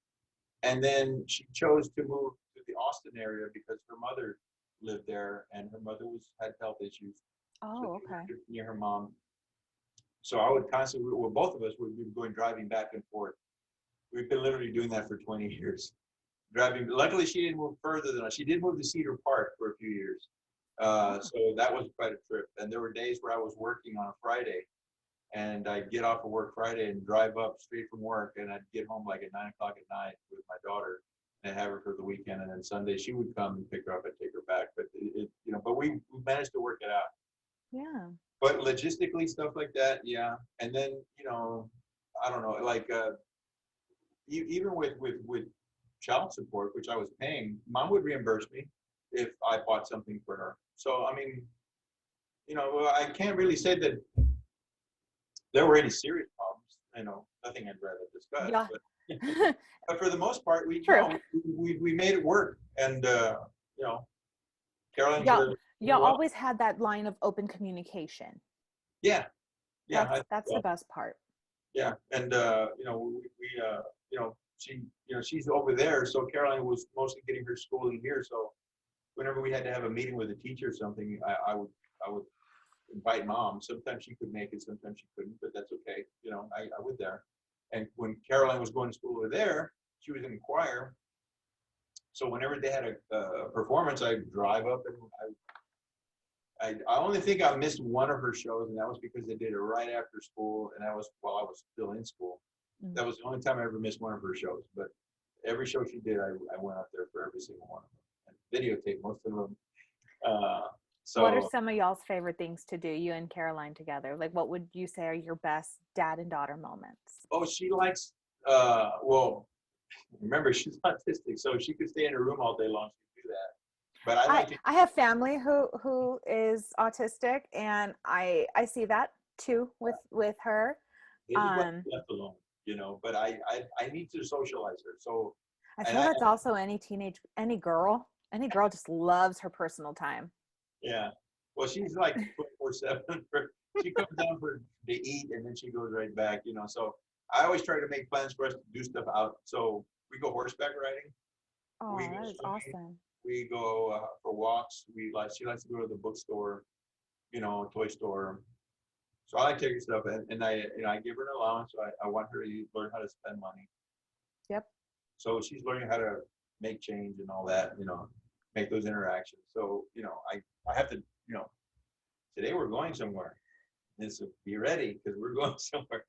and then she chose to move to the Austin area because her mother lived there, and her mother had health issues. Oh, So she okay. lived near her mom. So I would constantly, well, both of us would be going driving back and forth. We've been literally doing that for 20 years. Driving. Luckily, she didn't move further than us. She did move to Cedar Park for a few years. So that was quite a trip. And there were days where I was working on a Friday, and I'd get off of work Friday and drive up straight from work, and I'd get home like at 9 o'clock at night with my daughter and have her for the weekend. And then Sunday she would come and pick her up and take her back. But but we managed to work it out. Yeah. But logistically, stuff like that, yeah. And then I don't know, like even with child support, which I was paying, mom would reimburse me if I bought something for her. So I mean, I can't really say that there were any serious problems. Nothing I'd rather discuss. Yeah. But for the most part, True. we made it work. And Caroline's Y'all always had that line of open communication. yeah. That's the best part. Yeah, and she's over there, so Caroline was mostly getting her schooling here. So whenever we had to have a meeting with a teacher or something, I would invite mom. Sometimes she could make it, sometimes she couldn't, but that's okay. I was there. And when Caroline was going to school over there, she was in choir. So whenever they had a performance, I'd drive up, and I only think I missed one of her shows, and that was because they did it right after school, and that was while I was still in school. Mm-hmm. That was the only time I ever missed one of her shows. But every show she did, I went up there for every single one of them, and videotaped most of them. So, what are some of y'all's favorite things to do, you and Caroline together? Like, what would you say are your best dad and daughter moments? Oh, she likes, well, remember, she's autistic, so she could stay in her room all day long. She could do that. But I have family who is autistic, and I see that too with her. Left alone, but I need to socialize her. So I feel that's also any girl just loves her personal time. Yeah. Well, she's like 24/7. She comes down to eat, and then she goes right back, So I always try to make plans for us to do stuff out. So we go horseback riding. Oh, that is awesome. We go for walks. She likes to go to the bookstore, toy store. So I like taking stuff, and I give her an allowance. So I want her to learn how to spend money. Yep. So she's learning how to make change and all that, make those interactions. So, I have to, today we're going somewhere. And so be ready, because we're going somewhere.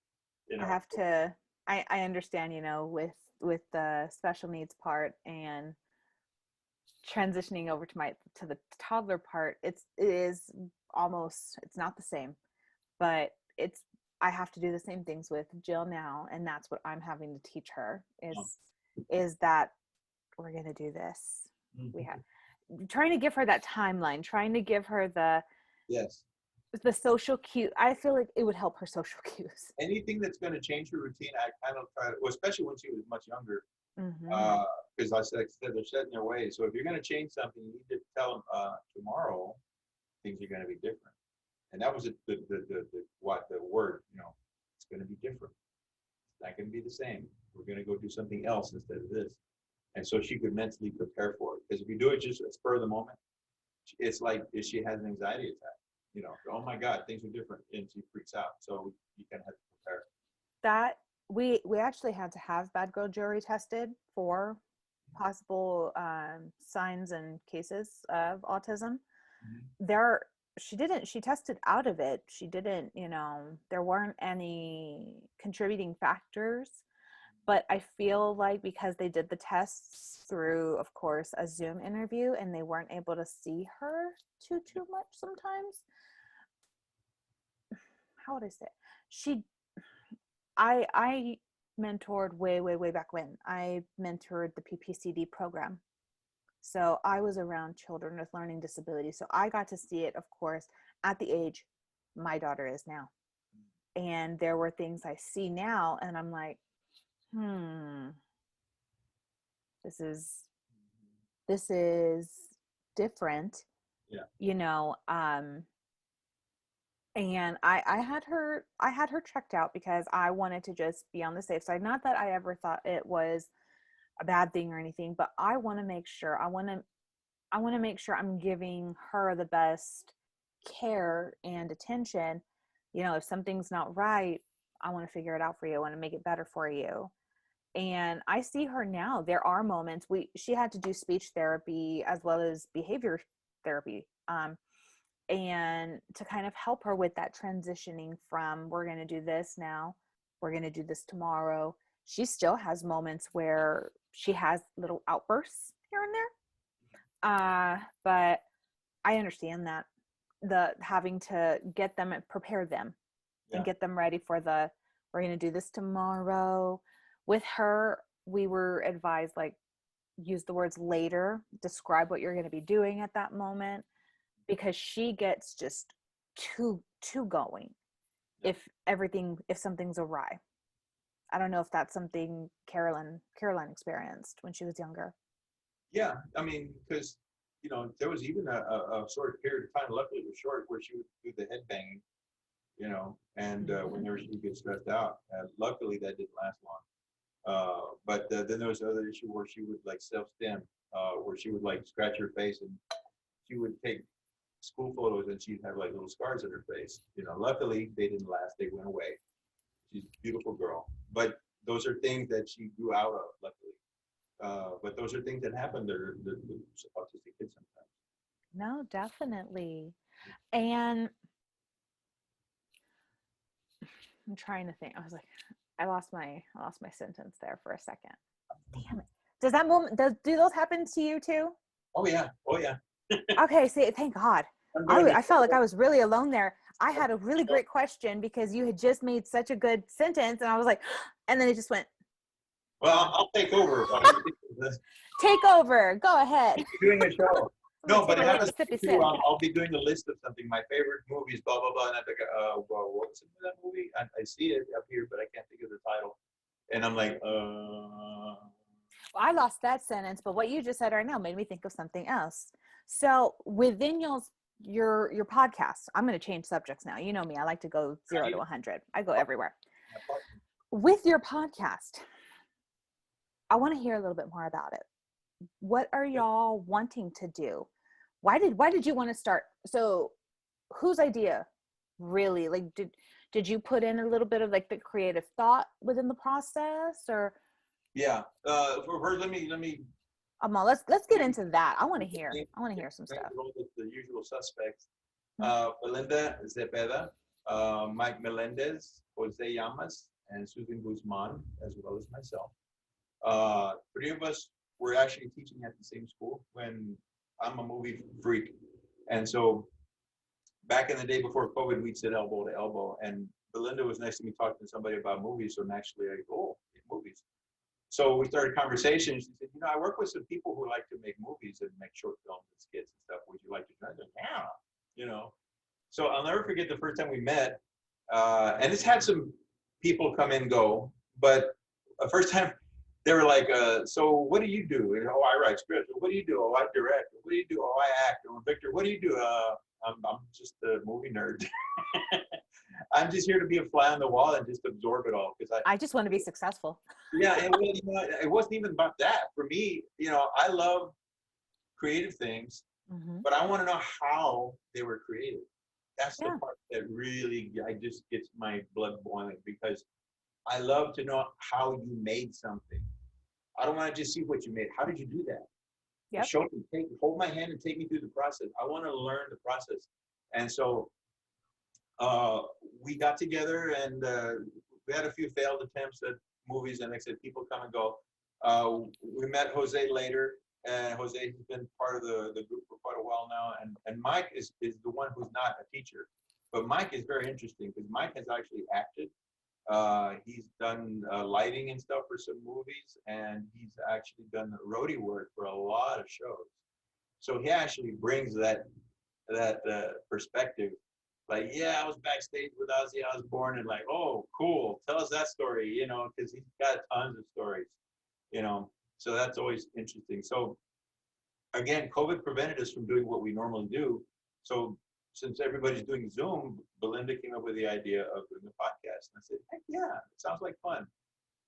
I have to, I understand, with the special needs part and transitioning over to the toddler part, it is almost, it's not the same, but I have to do the same things with Jill now, and that's what I'm having to teach her is that we're going to do this. Mm-hmm. We have trying to give her that timeline, trying to give her the social cue. I feel like it would help her social cues. Anything that's going to change her routine, I kind of try to, well, especially when she was much younger, because I said they're set in their ways. So if you're going to change something, you need to tell them tomorrow things are going to be different. And that was the word, it's going to be different. It's not going to be the same. We're going to go do something else instead of this. And so she could mentally prepare for it. Because if you do it just at spur of the moment, it's like if she has an anxiety attack, oh my God, things are different, and she freaks out. So you kind of have to prepare. That we actually had to have bad girl jury tested for possible signs and cases of autism. There, she tested out of it. She didn't, there weren't any contributing factors. But I feel like because they did the tests through, of course, a Zoom interview, and they weren't able to see her too much sometimes. How would I say it? I mentored way back when. I mentored the PPCD program. So I was around children with learning disabilities. So I got to see it, of course, at the age my daughter is now. And there were things I see now, and I'm like, this is different. And I had her checked out because I wanted to just be on the safe side. Not that I ever thought it was a bad thing or anything, but I want to make sure I'm giving her the best care and attention. If something's not right, I want to figure it out for you. I want to make it better for you. And I see her now. There are moments she had to do speech therapy as well as behavior therapy. And to kind of help her with that transitioning from, we're going to do this now, we're going to do this tomorrow. She still has moments where she has little outbursts here and there. But I understand that the having to get them and prepare them and get them ready for we're going to do this tomorrow. With her, we were advised, like, use the words later, describe what you're going to be doing at that moment, because she gets just too going if something's awry. I don't know if that's something Caroline experienced when she was younger. Yeah, I mean, because there was even a sort of period of time, luckily it was short, where she would do the head banging, and whenever she would get stressed out. Luckily that didn't last long. But then there was another issue where she would like self-stim, where she would like scratch her face, and she would take school photos and she'd have like little scars on her face. Luckily they didn't last, they went away. She's a beautiful girl. But those are things that she grew out of, luckily. But those are things that happen to autistic kids sometimes. No, definitely. And I'm trying to think. I was like, I lost my sentence there for a second. Damn it. Does that moment do those happen to you too? Oh yeah. Okay, see, thank God. I felt like I was really alone there. I had a really great question because you had just made such a good sentence, and I was like, and then it just went. Well, I'll take over. Take over. Go ahead. Doing a show. No, but it happens too. I'll be doing a list of something, my favorite movies, blah, blah, blah. And I think, well, what's the name of that movie? I see it up here, but I can't think of the title. And I'm like, Well, I lost that sentence, but what you just said right now made me think of something else. So within your podcast, I'm going to change subjects now. You know me, I like to go 0 to 100. I go everywhere. With your podcast, I want to hear a little bit more about it. What are y'all wanting to do? Why did you want to start? So whose idea really? Like, did you put in a little bit of like the creative thought within the process, or? Yeah. First, let me. Let's get into that. I want to hear some stuff. The usual suspects: Belinda Zepeda, Mike Melendez, Jose Llamas, and Susan Guzman, as well as myself. 3 of us were actually teaching at the same school when I'm a movie freak. And so back in the day before COVID, we'd sit elbow to elbow, and Belinda was next to me talking to somebody about movies. So naturally I go, movies. So we started conversation. She said, I work with some people who like to make movies and make short films and skits and stuff. Would you like to join them? Yeah. So I'll never forget the first time we met. And it's had some people come and go, but the first time they were like, so what do you do? And, I write scripts. What do you do? I direct. What do you do? I act. Victor, what do you do? I'm just a movie nerd. I'm just here to be a fly on the wall and just absorb it all, because I just want to be successful. Yeah, and it wasn't even about that. For me, I love creative things, but I want to know how they were created. That's the part that really, I just gets my blood boiling, because I love to know how you made something. I don't want to just see what you made. How did you do that? Yep. Show me, hold my hand and take me through the process. I want to learn the process. And so we got together and we had a few failed attempts at movies, and like I said, people come and go. We met Jose later, and Jose has been part of the group for quite a while now. And Mike is the one who's not a teacher. But Mike is very interesting because Mike has actually acted. He's done lighting and stuff for some movies, and he's actually done the roadie work for a lot of shows. So he actually brings that perspective. Like, yeah, I was backstage with Ozzy Osbourne, and like, oh, cool, tell us that story, you know, because he's got tons of stories, you know. So that's always interesting. So again, COVID prevented us from doing what we normally do. So since everybody's doing Zoom, Belinda came up with the idea of doing a podcast, and I said, heck yeah, it sounds like fun.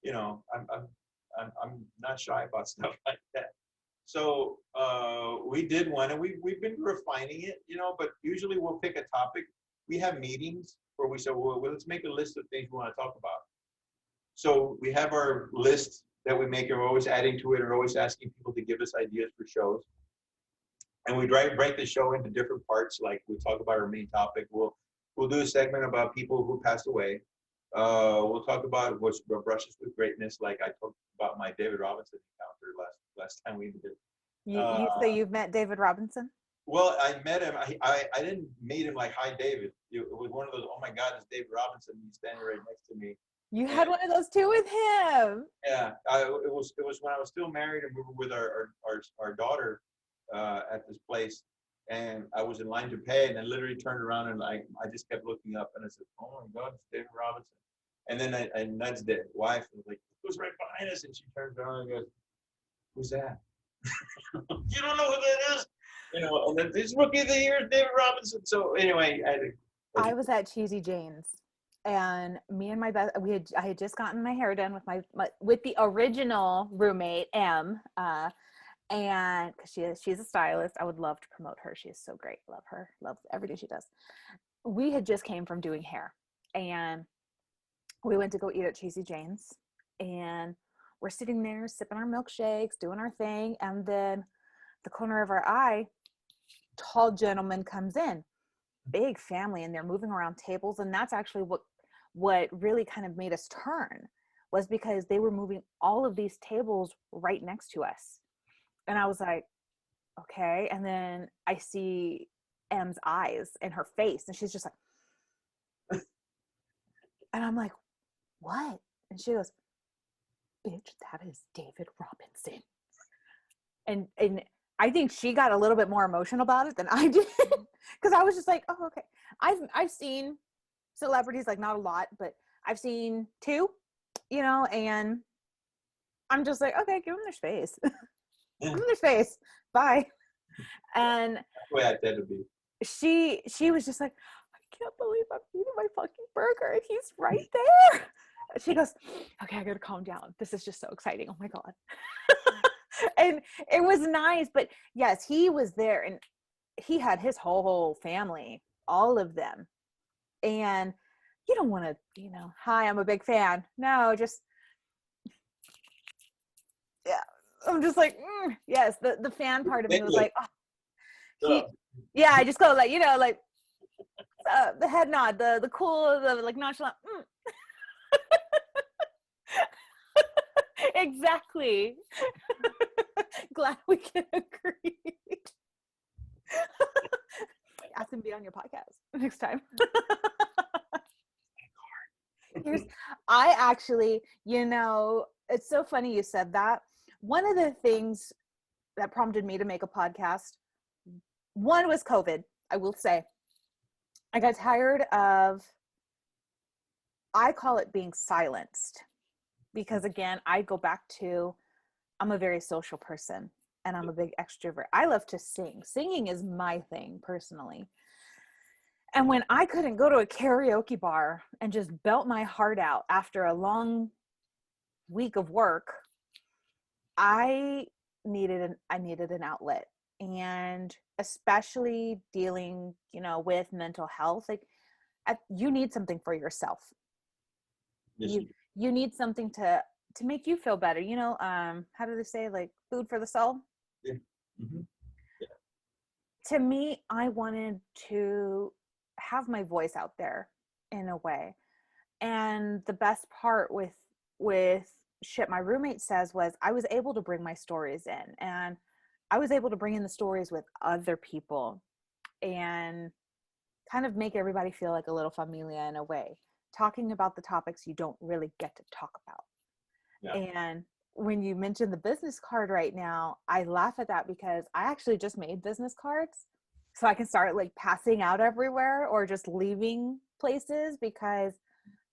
You know, I'm not shy about stuff like that. So we did one, and we've been refining it, you know. But usually we'll pick a topic. We have meetings where we say, well, let's make a list of things we want to talk about. So we have our list that we make, and we're always adding to it, or always asking people to give us ideas for shows. And we break the show into different parts. Like we talk about our main topic. We'll do a segment about people who passed away. We'll talk about what brushes with greatness. Like I talked about my David Robinson encounter last time we did. You say you've met David Robinson? Well, I met him. I didn't meet him like, hi, David. It was one of those, oh my God, it's David Robinson. He's standing right next to me. You had one of those too with him. Yeah, it was when I was still married, and we were with our daughter at this place, and I was in line to pay, and I literally turned around and I just kept looking up, and I said, oh my God, it's David Robinson. And then I nudged the wife and was like, who's right behind us? And she turns around and goes, who's that? You don't know who that is? You know, and then this rookie of the year is David Robinson. So anyway, I was at Cheesy Jane's, and me and my best, I had just gotten my hair done with with the original roommate M, and because she's a stylist. I would love to promote her. She is so great. Love her. Love everything she does. We had just came from doing hair, and we went to go eat at Cheesy Jane's, and we're sitting there sipping our milkshakes, doing our thing, and then the corner of our eye, tall gentleman comes in, big family, and they're moving around tables. And that's actually what really kind of made us turn, was because they were moving all of these tables right next to us. And I was like, okay. And then I see M's eyes in her face, and she's just like, and I'm like, what? And she goes, bitch, that is David Robinson. And I think she got a little bit more emotional about it than I did, because I was just like, oh, okay. I've seen celebrities, like not a lot, but I've seen two, you know, and I'm just like, okay, give them their space. Give them their space. Bye. And that's the way I tend to be. She was just like, I can't believe I'm eating my fucking burger and he's right there. She goes, okay, I gotta calm down. This is just so exciting. Oh my God. And it was nice, but yes, he was there, and he had his whole family, all of them. And you don't want to, you know, hi, I'm a big fan. No, just, yeah. I'm just like, yes, the fan part of me was like, oh, yeah, I just go like, you know, like the head nod, the cool, the like nonchalant. Exactly. Glad we can agree. Ask him to be on your podcast next time. I actually, you know, it's so funny you said that. One of the things that prompted me to make a podcast, one was COVID, I will say. I got tired of, I call it being silenced, because again, I go back to, I'm a very social person and I'm a big extrovert. I love to sing. Singing is my thing personally. And when I couldn't go to a karaoke bar and just belt my heart out after a long week of work, I needed an outlet. And especially dealing, you know, with mental health, like you need something for yourself. Yes, you need something to make you feel better, you know. How do they say, like, food for the soul? Yeah. Hmm. To me, I wanted to have my voice out there in a way. And the best part with shit my roommate says was I was able to bring my stories in, and I was able to bring in the stories with other people and kind of make everybody feel like a little familia in a way, talking about the topics you don't really get to talk about. Yeah. And when you mention the business card right now, I laugh at that because I actually just made business cards so I can start like passing out everywhere or just leaving places, because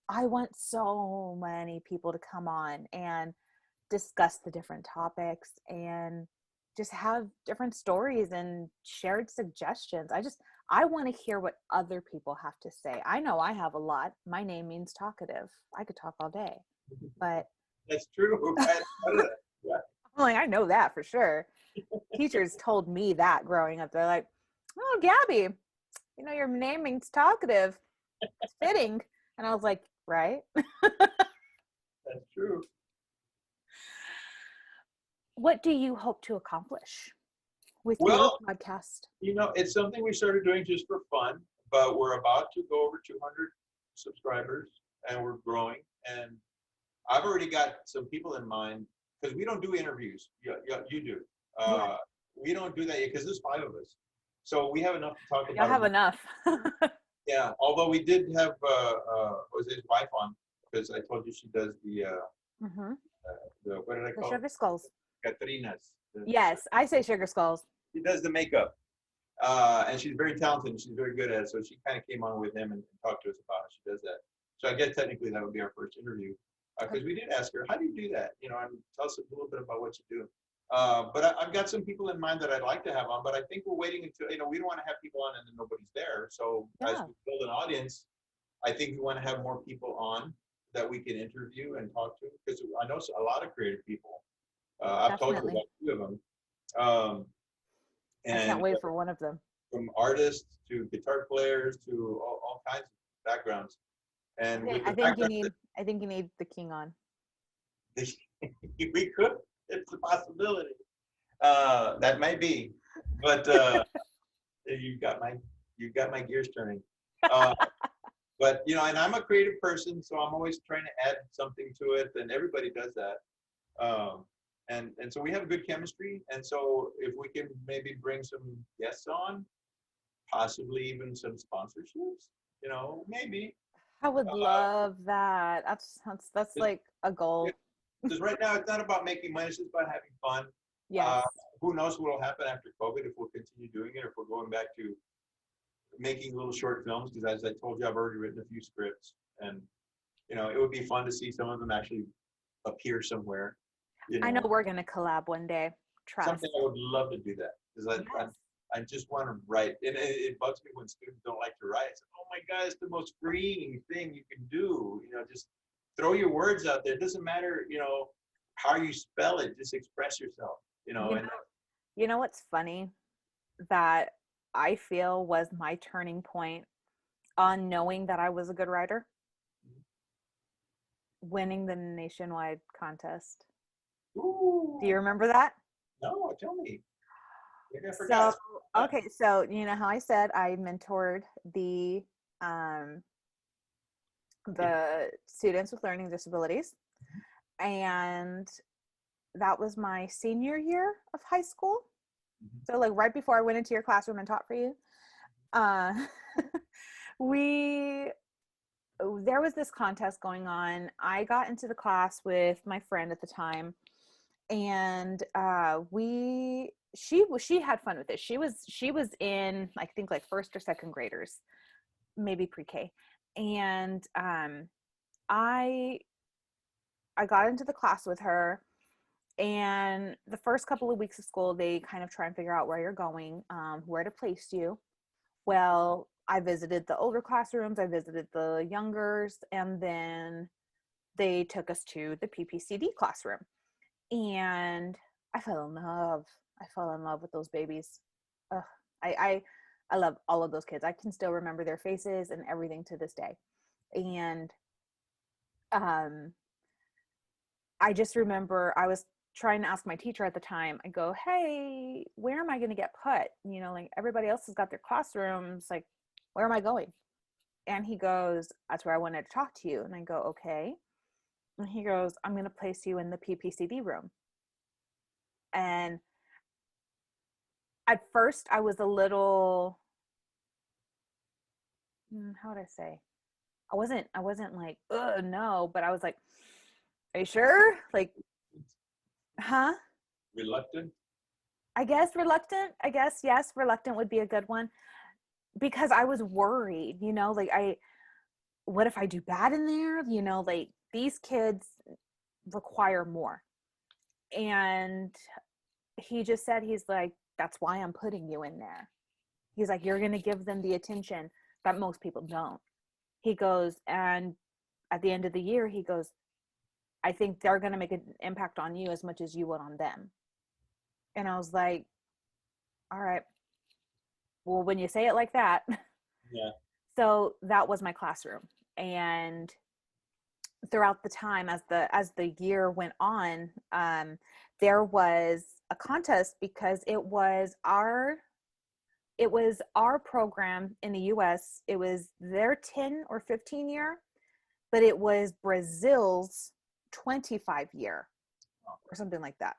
I want so many people to come on and discuss the different topics and just have different stories and shared suggestions. I want to hear what other people have to say. I know I have a lot. My name means talkative. I could talk all day. But That's true. I thought of that. Yeah. I'm like, I know that for sure. Teachers told me that growing up. They're like, "Oh, Gabby, you know your name means talkative. It's fitting." And I was like, "Right." That's true. What do you hope to accomplish with your Well, podcast? it's something we started doing just for fun, but we're about to go over 200 subscribers, and we're growing. And I've already got some people in mind because we don't do interviews. You do. Yeah, We don't do that yet because there's 5 of us, so we have enough to talk y'all about. have enough. Yeah, although we did have was his wife on, because I told you she does Hmm. the what did I The call it? sugar skulls. Catrinas. Yes, I say sugar skulls. She does the makeup, and she's very talented and she's very good at it. So she kind of came on with him and talked to us about how she does that. So I guess technically that would be our first interview, because we did ask her, how do you do that? And tell us a little bit about what you do. But I've got some people in mind that I'd like to have on, but I think we're waiting until, we don't want to have people on and then nobody's there. So as Yeah, we build an audience, I think we want to have more people on that we can interview and talk to, because I know a lot of creative people. I've told you definitely. about 2 of them. Um, I can't and wait for one of them. from artists to guitar players to all kinds of backgrounds. And with I the think you background need. I think you need the king on. that we could, it's a possibility. That may be, but you've got my you've got my gears turning. Uh, but and I'm a creative person, so I'm always trying to add something to it, and everybody does that. Um, and so we have good chemistry, and so if we can maybe bring some guests on, possibly even some sponsorships, maybe. I would Uh, love that. That's like a goal. because right now it's not about making money; it's just about having fun. Uh, Yes. who knows what will happen after COVID, if we'll continue doing it, or if we're going back to making little short films? Because as I told you, I've already written a few scripts, and it would be fun to see some of them actually appear somewhere. You I know know, we're gonna collab one day. something Trust. I would love to do that, because I, Yes. I just want to write, and it bugs me when students don't like to write. It's like, oh my God, it's the most freeing thing you can do. Just throw your words out there. It doesn't matter, how you spell it. Just express yourself. You know, And you know what's funny that I feel was my turning point on knowing that I was a good writer? Winning the nationwide contest. Do you ooh, remember that? no, tell me. Maybe I So, forgot. okay, so you know how I said I mentored um the students with learning disabilities, and that was my senior year of high school. So like right before I went into your classroom and taught for you. Uh we there was this contest going on. I got into the class with my friend at the time, and she had fun with it. She was in, I think, like first or second graders, maybe pre-K. And I I got into the class with her, and the first couple of weeks of school they kind of try and figure out where you're going, where to place you. Well, I visited the older classrooms, I visited the youngers, and then they took us to the PPCD classroom. And I fell in love. I fell in love with those babies. Ugh, I, I I love all of those kids. I can still remember their faces and everything to this day. And I just remember I was trying to ask my teacher at the time. I go, hey, where am I going to get put? You know, like everybody else has got their classrooms. Like, where am I going? And he goes, that's where I wanted to talk to you. And I go, okay. And he goes, I'm going to place you in the PPCD room. And at first I was a little, how would I say? I wasn't like, no, but I was like, are you sure? Like, huh? Reluctant? I guess reluctant. I guess, yes, reluctant would be a good one, because I was worried, you know, like what if I do bad in there? You know, like these kids require more. And he just said, he's like, that's why I'm putting you in there. He's like, you're going to give them the attention that most people don't. He goes, and at the end of the year, he goes, I think they're going to make an impact on you as much as you would on them. And I was like, all right, well, when you say it like that. Yeah. So that was my classroom. And throughout the time, as the year went on, there was a contest, because it was our program in the US. It was their 10 or 15 year, but it was Brazil's 25 year or something like that.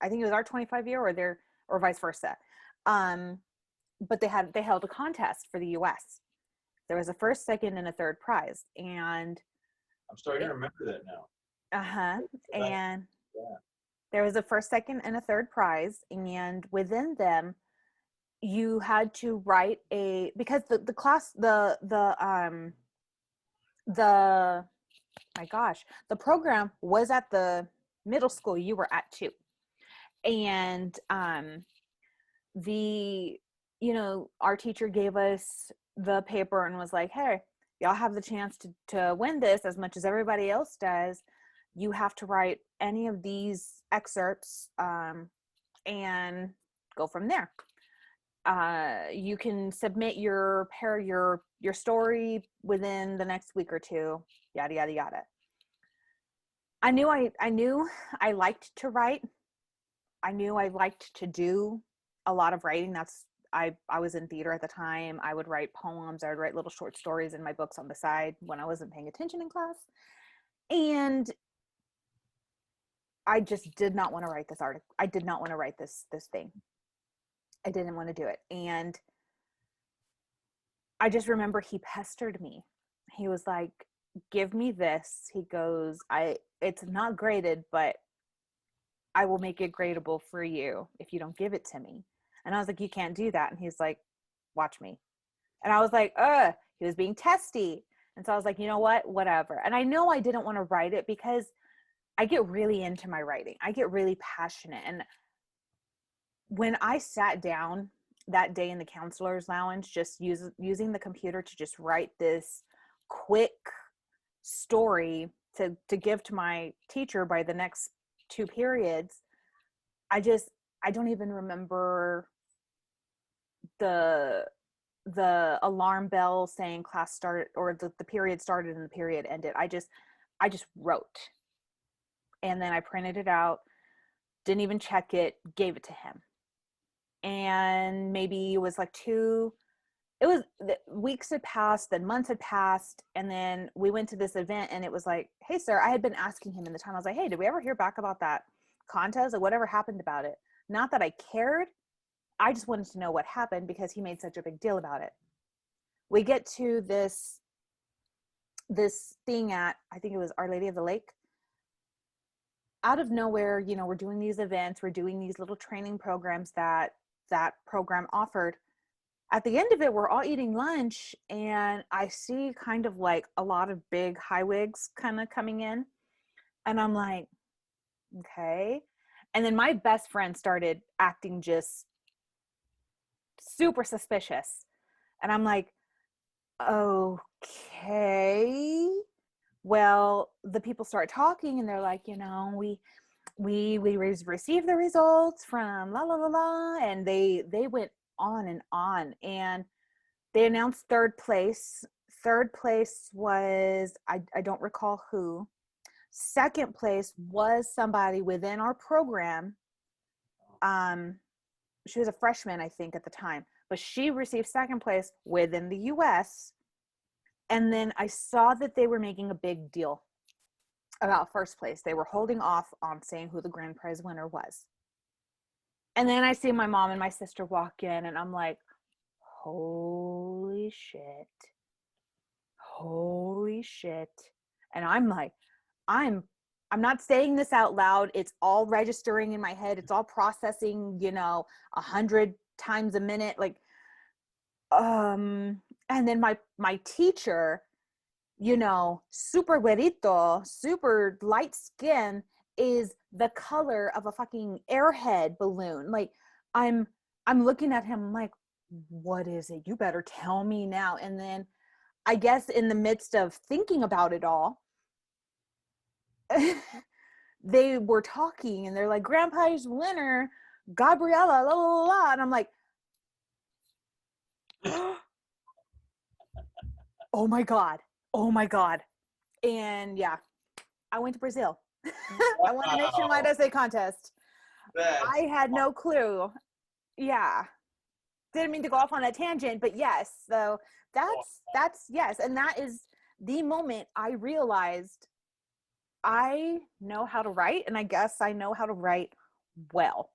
I think it was our 25 year, or vice versa. But they held a contest for the US. There was a first, second, and a third prize. And I'm starting to remember that now. uh-huh. And Yeah. there was a first, second, and a third prize. And within them, you had to write because the class, the my gosh, the program was at the middle school you were at too. And the our teacher gave us the paper and was like, hey, y'all have the chance to win this as much as everybody else does. You have to write any of these excerpts, and go from there. You can submit your story within the next week or two, yada yada yada. I knew I liked to write. I knew I liked to do a lot of writing. I was in theater at the time. I would write poems. I would write little short stories in my books on the side when I wasn't paying attention in class. And I just did not want to write this article. I did not want to write this thing. I didn't want to do it. And I just remember he pestered me. He was like, give me this. He goes, it's not graded, but I will make it gradable for you if you don't give it to me. And I was like, you can't do that. And he's like, watch me. And I was like, he was being testy. And so I was like, you know what, whatever. And I know I didn't want to write it because I get really into my writing. I get really passionate. And when I sat down that day in the counselor's lounge, just using the computer to just write this quick story to give to my teacher by the next 2 periods, I don't even remember the alarm bell saying class started, or the period started and the period ended. I just wrote, and then I printed it out, didn't even check it, gave it to him. And maybe it was like weeks had passed, then months had passed, and then we went to this event, and it was like, hey sir, I had been asking him in the time, I was like, hey, did we ever hear back about that contest, or whatever happened about it? Not that I cared, I just wanted to know what happened because he made such a big deal about it. We get to this thing at, I think it was Our Lady of the Lake. Out of nowhere, we're doing these events, we're doing these little training programs that program offered. At the end of it, we're all eating lunch, and I see kind of like a lot of big high wigs kind of coming in. And I'm like, okay. And then my best friend started acting just super suspicious. And I'm like, okay. Well, the people start talking, and they're like, we received the results from la la la la, and they went on and on, and they announced third place. Third place was, I don't recall who. Second place was somebody within our program. She was a freshman, I think, at the time, but she received second place within the US. And then I saw that they were making a big deal about first place. They were holding off on saying who the grand prize winner was. And then I see my mom and my sister walk in, and I'm like, holy shit. Holy shit. And I'm like, I'm not saying this out loud. It's all registering in my head. It's all processing, 100 times a minute. Like, and then my teacher, super güerito, super light skin, is the color of a fucking airhead balloon. Like, I'm looking at him like, what is it? You better tell me now. And then I guess in the midst of thinking about it all, they were talking and they're like, grand prize winner, Gabriella, la la la. And I'm like, oh my God. Oh my God. And yeah, I went to Brazil. I won a nationwide essay contest. I had no clue. Yeah. Didn't mean to go off on a tangent, but yes. So that's yes. And that is the moment I realized I know how to write, and I guess I know how to write well.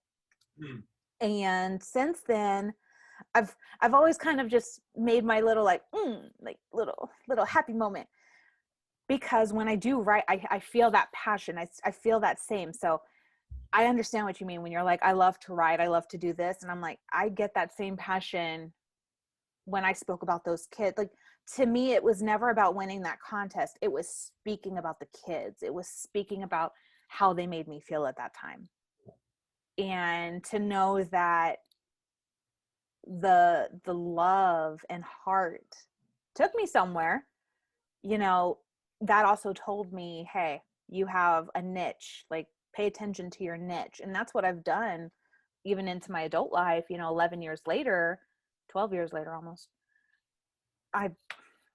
And since then, I've always kind of just made my little little happy moment, because when I do write, I feel that passion. I feel that same. So I understand what you mean when you're like, I love to write, I love to do this. And I'm like, I get that same passion when I spoke about those kids. Like, to me, it was never about winning that contest. It was speaking about the kids. It was speaking about how they made me feel at that time. And to know that the love and heart took me somewhere, that also told me, hey, you have a niche. Like, pay attention to your niche. And that's what I've done even into my adult life, 11 years later, 12 years later almost.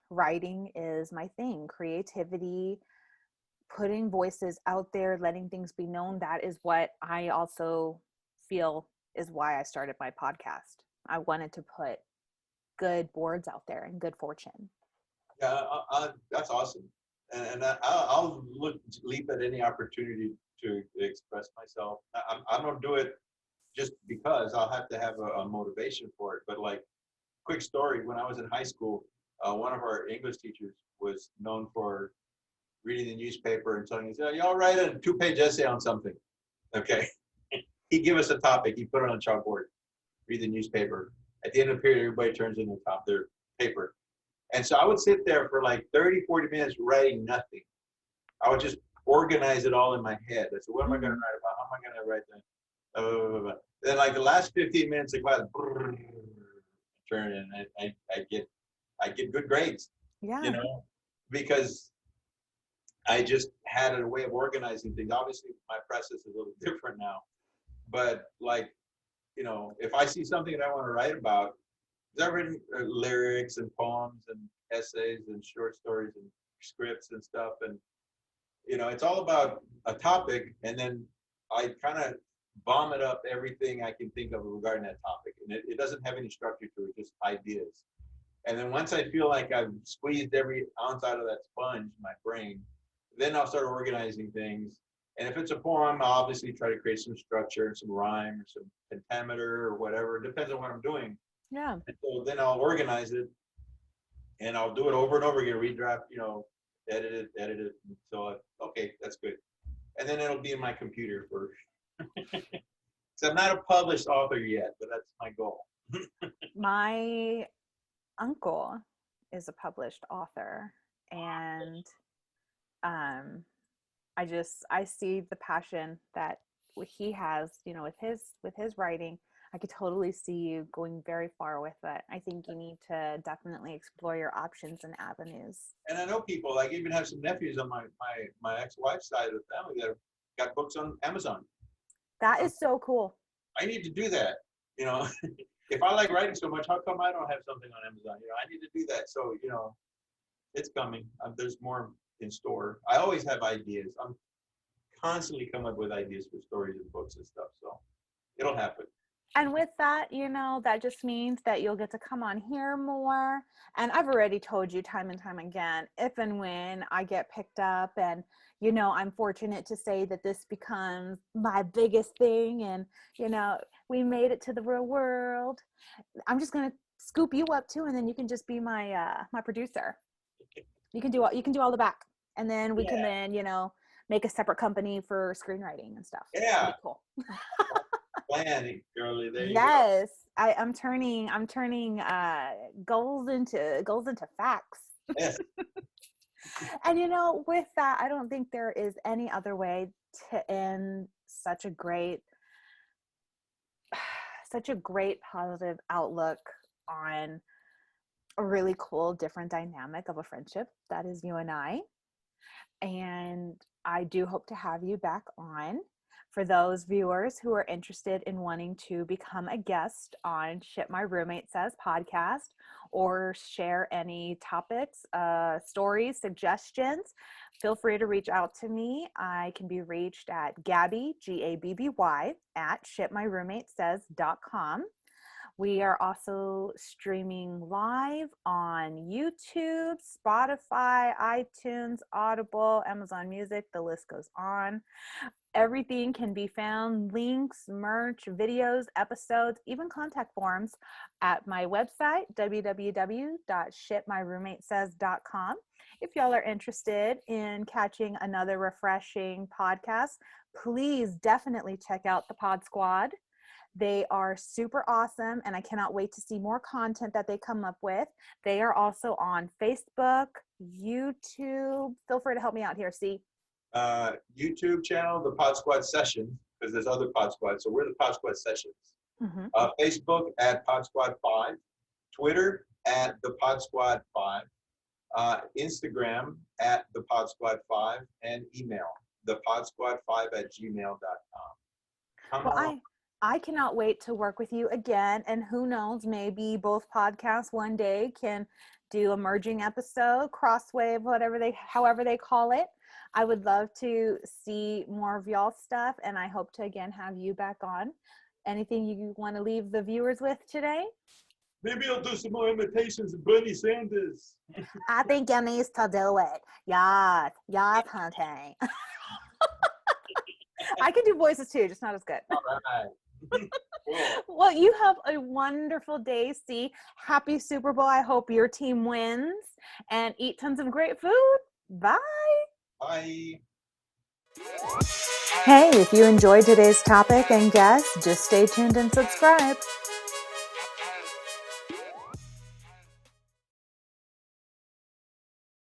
Writing is my thing. Creativity, putting voices out there, letting things be known. That is what I also feel is why I started my podcast. I wanted to put good boards out there and good fortune. Yeah, that's awesome. And I'll leap at any opportunity to express myself. I'm going to do it just because I'll have to have a motivation for it. But like, quick story, when I was in high school, one of our English teachers was known for reading the newspaper and telling us, y'all write a 2-page essay on something. Okay. He'd give us a topic. He'd put it on a chalkboard, read the newspaper. At the end of the period, everybody turns in the top of their paper. And so I would sit there for like 30, 40 minutes writing nothing. I would just organize it all in my head. I said, what am I going to write about? How am I going to write that? Then like the last 15 minutes, I go out and turn and I get good grades. Yeah. Because I just had a way of organizing things. Obviously, my process is a little different now. But like, if I see something that I want to write about, because I've written lyrics and poems and essays and short stories and scripts and stuff. And, it's all about a topic. And then I kind of vomit up everything I can think of regarding that topic. And it doesn't have any structure to it, just ideas. And then once I feel like I've squeezed every ounce out of that sponge, my brain, then I'll start organizing things. And if it's a poem, I'll obviously try to create some structure, some rhyme, or some pentameter or whatever. It depends on what I'm doing. Yeah. And so then I'll organize it and I'll do it over and over again, redraft, edit it until okay, that's good. And then it'll be in my computer for so I'm not a published author yet, but that's my goal. My uncle is a published author, and I see the passion that he has, with his writing. I could totally see you going very far with it. I think you need to definitely explore your options and avenues. And I know people, like, even have some nephews on my ex-wife's side of the family that have got books on Amazon. That is so cool. I need to do that. If I like writing so much, how come I don't have something on Amazon? I need to do that. So, it's coming. There's more in store. I always have ideas. I'm constantly coming up with ideas for stories and books and stuff. So it'll happen. And with that, that just means that you'll get to come on here more. And I've already told you time and time again, if and when I get picked up and, I'm fortunate to say that this becomes my biggest thing and, we made it to the real world. I'm just going to scoop you up too. And then you can just be my producer. You can do all the back. And then we can then, make a separate company for screenwriting and stuff. Yeah. Cool. Planning, girly. There you Yes, I'm turning goals into facts. Yes. And with that, I don't think there is any other way to end such a great positive outlook on a really cool different dynamic of a friendship that is you and I. And I do hope to have you back on. For those viewers who are interested in wanting to become a guest on Shit My Roommate Says podcast or share any topics, stories, suggestions, feel free to reach out to me. I can be reached at Gabby, Gabby, at shitmyroommatesays.com. We are also streaming live on YouTube, Spotify, iTunes, Audible, Amazon Music, the list goes on. Everything can be found, links, merch, videos, episodes, even contact forms at my website, www.shitmyroommatesays.com. If y'all are interested in catching another refreshing podcast, please definitely check out the Pod Squad. They are super awesome, and I cannot wait to see more content that they come up with. They are also on Facebook, YouTube. Feel free to help me out here, see. YouTube channel, the Pod Squad Sessions, because there's other Pod Squads. So we're the Pod Squad Sessions. Mm-hmm. Facebook at Pod Squad 5, Twitter at the Pod Squad 5, Instagram at the Pod Squad 5, and email thepodsquad5@gmail.com. Well, I cannot wait to work with you again, and who knows, maybe both podcasts one day can do a merging episode, crosswave, however they call it. I would love to see more of y'all stuff, and I hope to again have you back on. Anything you want to leave the viewers with today? Maybe I'll do some more imitations of Bernie Sanders. I think you need to do it. Yes, hunting. I can do voices too, just not as good. All right. Cool. Well, you have a wonderful day, C. Happy Super Bowl. I hope your team wins and eat tons of great food. Bye. Bye. Hey, if you enjoyed today's topic and guest, just stay tuned and subscribe.